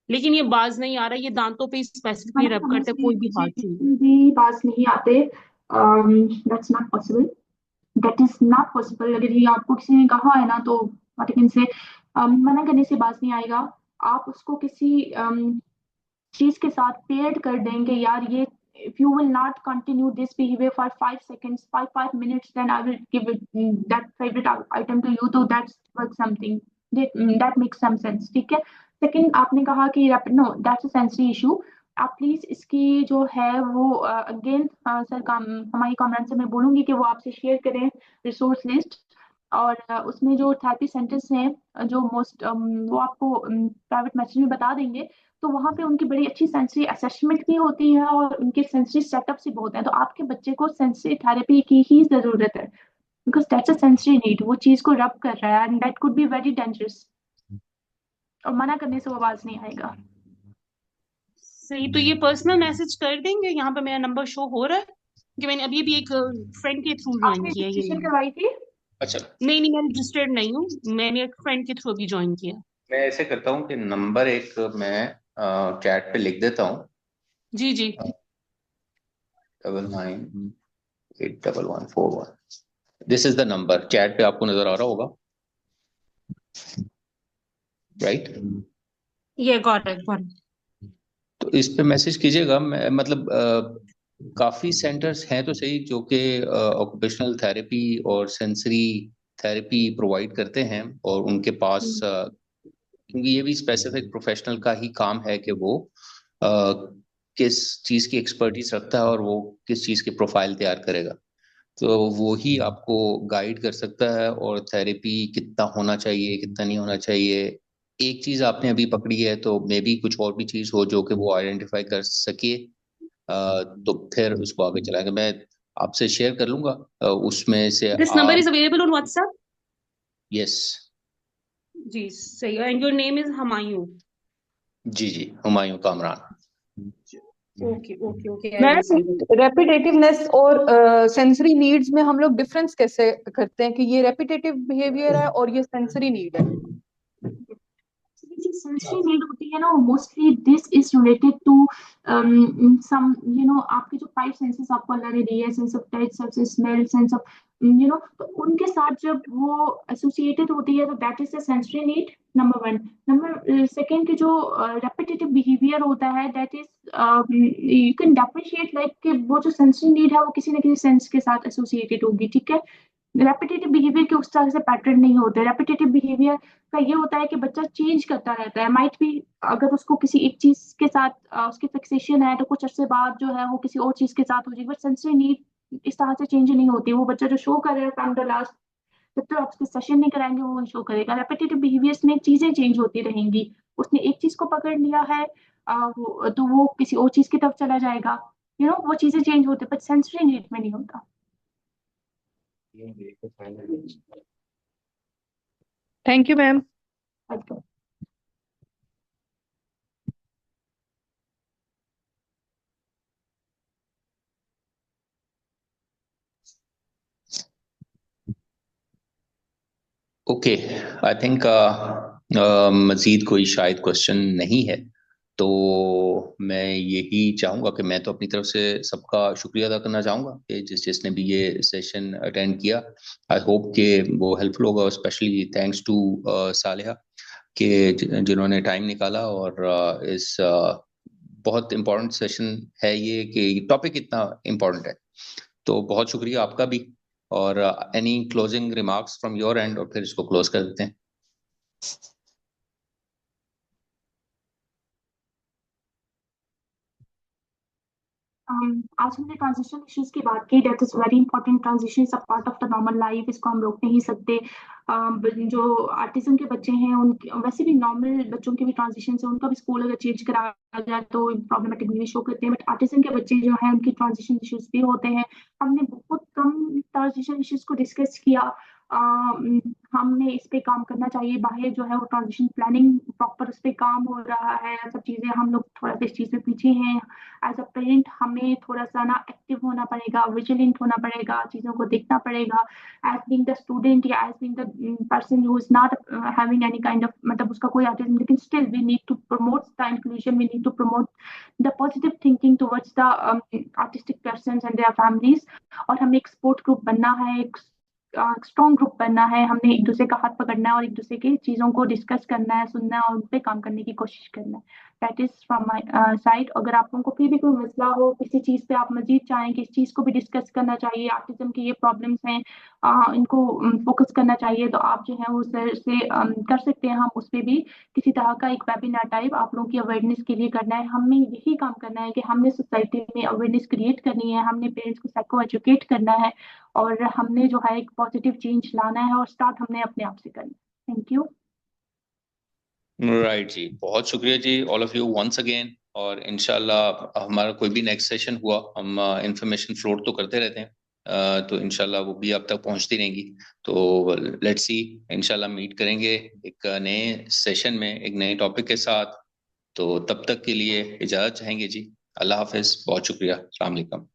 लेकिन ये बाज नहीं आ रहा, ये दांतों पे स्पेसिफिकली मना रब करने करते से कोई भी बच्चे हार्ड चीज। बिल्कुल भी पास नहीं आते। That's not possible, that is not possible. अगर ये आपको किसी ने कहा है ना तो व्हाट यू कैन से, मना करने से बात नहीं आएगा। आप उसको किसी चीज के साथ पेयर्ड कर देंगे, यार ये if you will not continue this behavior for 5 seconds, 5 minutes, then I will give it that favorite item to you, so that's worth something, that makes some sense, ठीक है। सेकंड, आपने कहा कि no that's a sensory issue. आप please इसकी जो है वो अगेन सर काम हमारी कॉमरेंट से मैं बोलूंगी कि वो आपसे शेयर करें रिसोर्स लिस्ट, और उसमें जो थेरेपी सेंटर्स हैं जो मोस्ट वो आपको प्राइवेट मैसेज में बता देंगे। तो वहाँ पे उनकी बड़ी अच्छी सेंसरी असेसमेंट भी होती है और उनके सेंसरी सेटअप्स भी बहुत हैं, तो आपके बच्चे को सेंसरी थेरेपी की ही जरूरत है, because that's a sensory need, वो चीज को रब कर रहा है and that could be very dangerous, और मना करने से वो आवाज नहीं आएगा। सही, तो ये पर्सनल मैसेज कर देंगे, यहाँ पे मेरा नंबर शो हो रहा है कि मैंने अभी भी एक फ्रेंड के थ्रू ज्वाइन आपने किया है ये रजिस्ट्रेशन वाला। करवाई थी? अच्छा, नहीं नहीं, मैं रजिस्टर्ड नहीं हूँ, मैंने एक फ्रेंड के थ्रू अभी ज्वाइन किया। मैं ऐसे करता हूँ कि नंबर एक मैं चैट पे लिख देता हूँ। जी जी। 998141। This is the number, chat पे आपको नजर आ रहा होगा, राइट? ये गॉट इट, गॉट इट। तो इस पे मैसेज कीजिएगा। मैं मतलब काफी सेंटर्स हैं तो सही जो कि ऑक्यूपेशनल थेरेपी और सेंसरी थेरेपी प्रोवाइड करते हैं, और उनके पास क्योंकि ये भी स्पेसिफिक प्रोफेशनल का ही काम है कि वो अ, किस चीज की एक्सपर्टीज रखता है और वो किस चीज की प्रोफाइल तैयार करेगा, तो वो ही आपको गाइड कर सकता है। और थेरेपी कितना होना चाहिए कितना नहीं होना चाहिए, एक चीज आपने अभी पकड़ी है तो मे बी कुछ और भी चीज हो जो कि वो आइडेंटिफाई कर सके, तो फिर उसको आगे चलाएंगे। मैं आपसे शेयर कर लूंगा। उसमें से this number is available on WhatsApp. Yes. जी सही है। And your name is Humayun. जी जी, Humayun Kamran. Okay okay okay, I will see. Ma'am repetitiveness और सेंसरी नीड्स में हम लोग डिफरेंस कैसे करते हैं कि ये रेपिटेटिव बिहेवियर है और ये सेंसरी नीड है? जो सेंसरी नीड होती है ना, mostly this is related to some आपके जो फाइव सेंसेस आपको अल्लाह ने दिए हैं, sense of touch, sense of smell, sense of तो उनके साथ जब वो एसोसिएटेड होती है तो that is the sensory need number one. Number second, की जो रेपिटेटिव बिहेवियर होता है that is you can depreciate like कि वो जो सेंसरी नीड है वो किसी ना किसी सेंस के साथ एसोसिएटेड होगी, ठीक है। रेपिटेटिव बिहेवियर के उस तरह से पैटर्न नहीं होते। रेपिटेटिव बिहेवियर का ये होता है कि बच्चा चेंज करता रहता है, माइट भी अगर उसको किसी एक चीज के साथ उसकी फिक्सेशन है तो कुछ अरसे बाद जो है वो किसी और चीज के साथ हो जाएगी, बट सेंसरी नीड इस तरह से चेंज नहीं होती। वो बच्चा जो शो कर रहा है फ्रॉम द लास्ट, जब तक आप उसके सेशन नहीं कराएंगे वो शो करेगा। रेपिटेटिव बिहेवियर्स में चीजें चेंज होती रहेंगी। उसने एक चीज को पकड़ लिया है तो वो किसी और चीज की तरफ चला जाएगा, वो चीजें चेंज होती है, बट सेंसरी नीड में नहीं होता। Thank you ma'am. अच्छा। ओके, आई थिंक मजीद कोई शायद क्वेश्चन नहीं है, तो मैं यही चाहूँगा कि मैं तो अपनी तरफ से सबका शुक्रिया अदा करना चाहूँगा कि जिसने भी ये सेशन अटेंड किया। आई होप कि वो हेल्पफुल होगा, स्पेशली थैंक्स टू सालिहा कि जिन्होंने टाइम निकाला और इस बहुत इम्पोर्टेंट सेशन है ये कि टॉपिक इतना इम्पोर्टेंट है, तो बहुत शुक्रिया आपका भी। और any closing remarks from your and और फिर इसको क्लोज कर देते हैं। आज हमने ट्रांजिशन इश्यूज की बात की। That is very important. Transition a part of the normal life, इसको हम रोक नहीं सकते। जो ऑटिज्म के बच्चे हैं उनके, वैसे भी नॉर्मल बच्चों के भी ट्रांजिशन से उनका भी स्कूल अगर चेंज कराया जाए तो प्रॉब्लमटिक भी शो करते हैं, बट ऑटिज्म के बच्चे जो हैं उनकी ट्रांजिशन इश्यूज भी होते हैं। हमने बहुत कम ट्रांजिशन इश्यूज को डिस्कस किया। हमने इस पे काम करना चाहिए। बाहर जो है वो ट्रांजिशन प्लानिंग प्रॉपर उस पे काम हो रहा है, सब चीजें। हम लोग थोड़ा सा इस चीज में पीछे हैं। एज अ पेरेंट हमें थोड़ा सा ना एक्टिव होना पड़ेगा, विजिलेंट होना पड़ेगा, चीजों को देखना पड़ेगा। एज बीइंग द स्टूडेंट या as being the person who is not having any kind of, मतलब उसका कोई ऑटिज्म, लेकिन still we need to promote the inclusion, we need to promote the positive thinking towards the autistic person and their families. और हमें एक support group बनना है, एक स्ट्रॉन्ग ग्रुप बनना है। हमने एक दूसरे का हाथ पकड़ना है और एक दूसरे की चीजों को डिस्कस करना है, सुनना है और उन पे काम करने की कोशिश करना है। That is from my side. अगर आप लोगों को फिर भी कोई मसला हो, किसी चीज पे आप मजीद चाहें कि इस चीज को भी डिस्कस करना चाहिए, ऑटिज्म की ये प्रॉब्लम्स हैं, इनको फोकस करना चाहिए, तो आप जो है वो सर से कर सकते हैं। हम उस पर भी किसी तरह का एक वेबिनार टाइप आप लोगों की अवेयरनेस के लिए करना है। हमें यही काम करना है कि हमने सोसाइटी में अवेयरनेस क्रिएट करनी है, हमने पेरेंट्स को साइको एजुकेट करना है और हमने जो है एक पॉजिटिव चेंज लाना है, और स्टार्ट हमने अपने आप से करना है। Thank you. राइट जी, बहुत शुक्रिया जी all of you once again. और इंशाल्लाह हमारा कोई भी नेक्स्ट सेशन हुआ, हम इंफॉर्मेशन फ्लोट तो करते रहते हैं, तो इंशाल्लाह वो भी आप तक पहुंचती रहेंगी। तो लेट्स सी, इंशाल्लाह मीट करेंगे एक नए सेशन में एक नए टॉपिक के साथ। तो तब तक के लिए इजाजत चाहेंगे जी। अल्लाह हाफिज, बहुत शुक्रिया, अस्सलाम वालेकुम।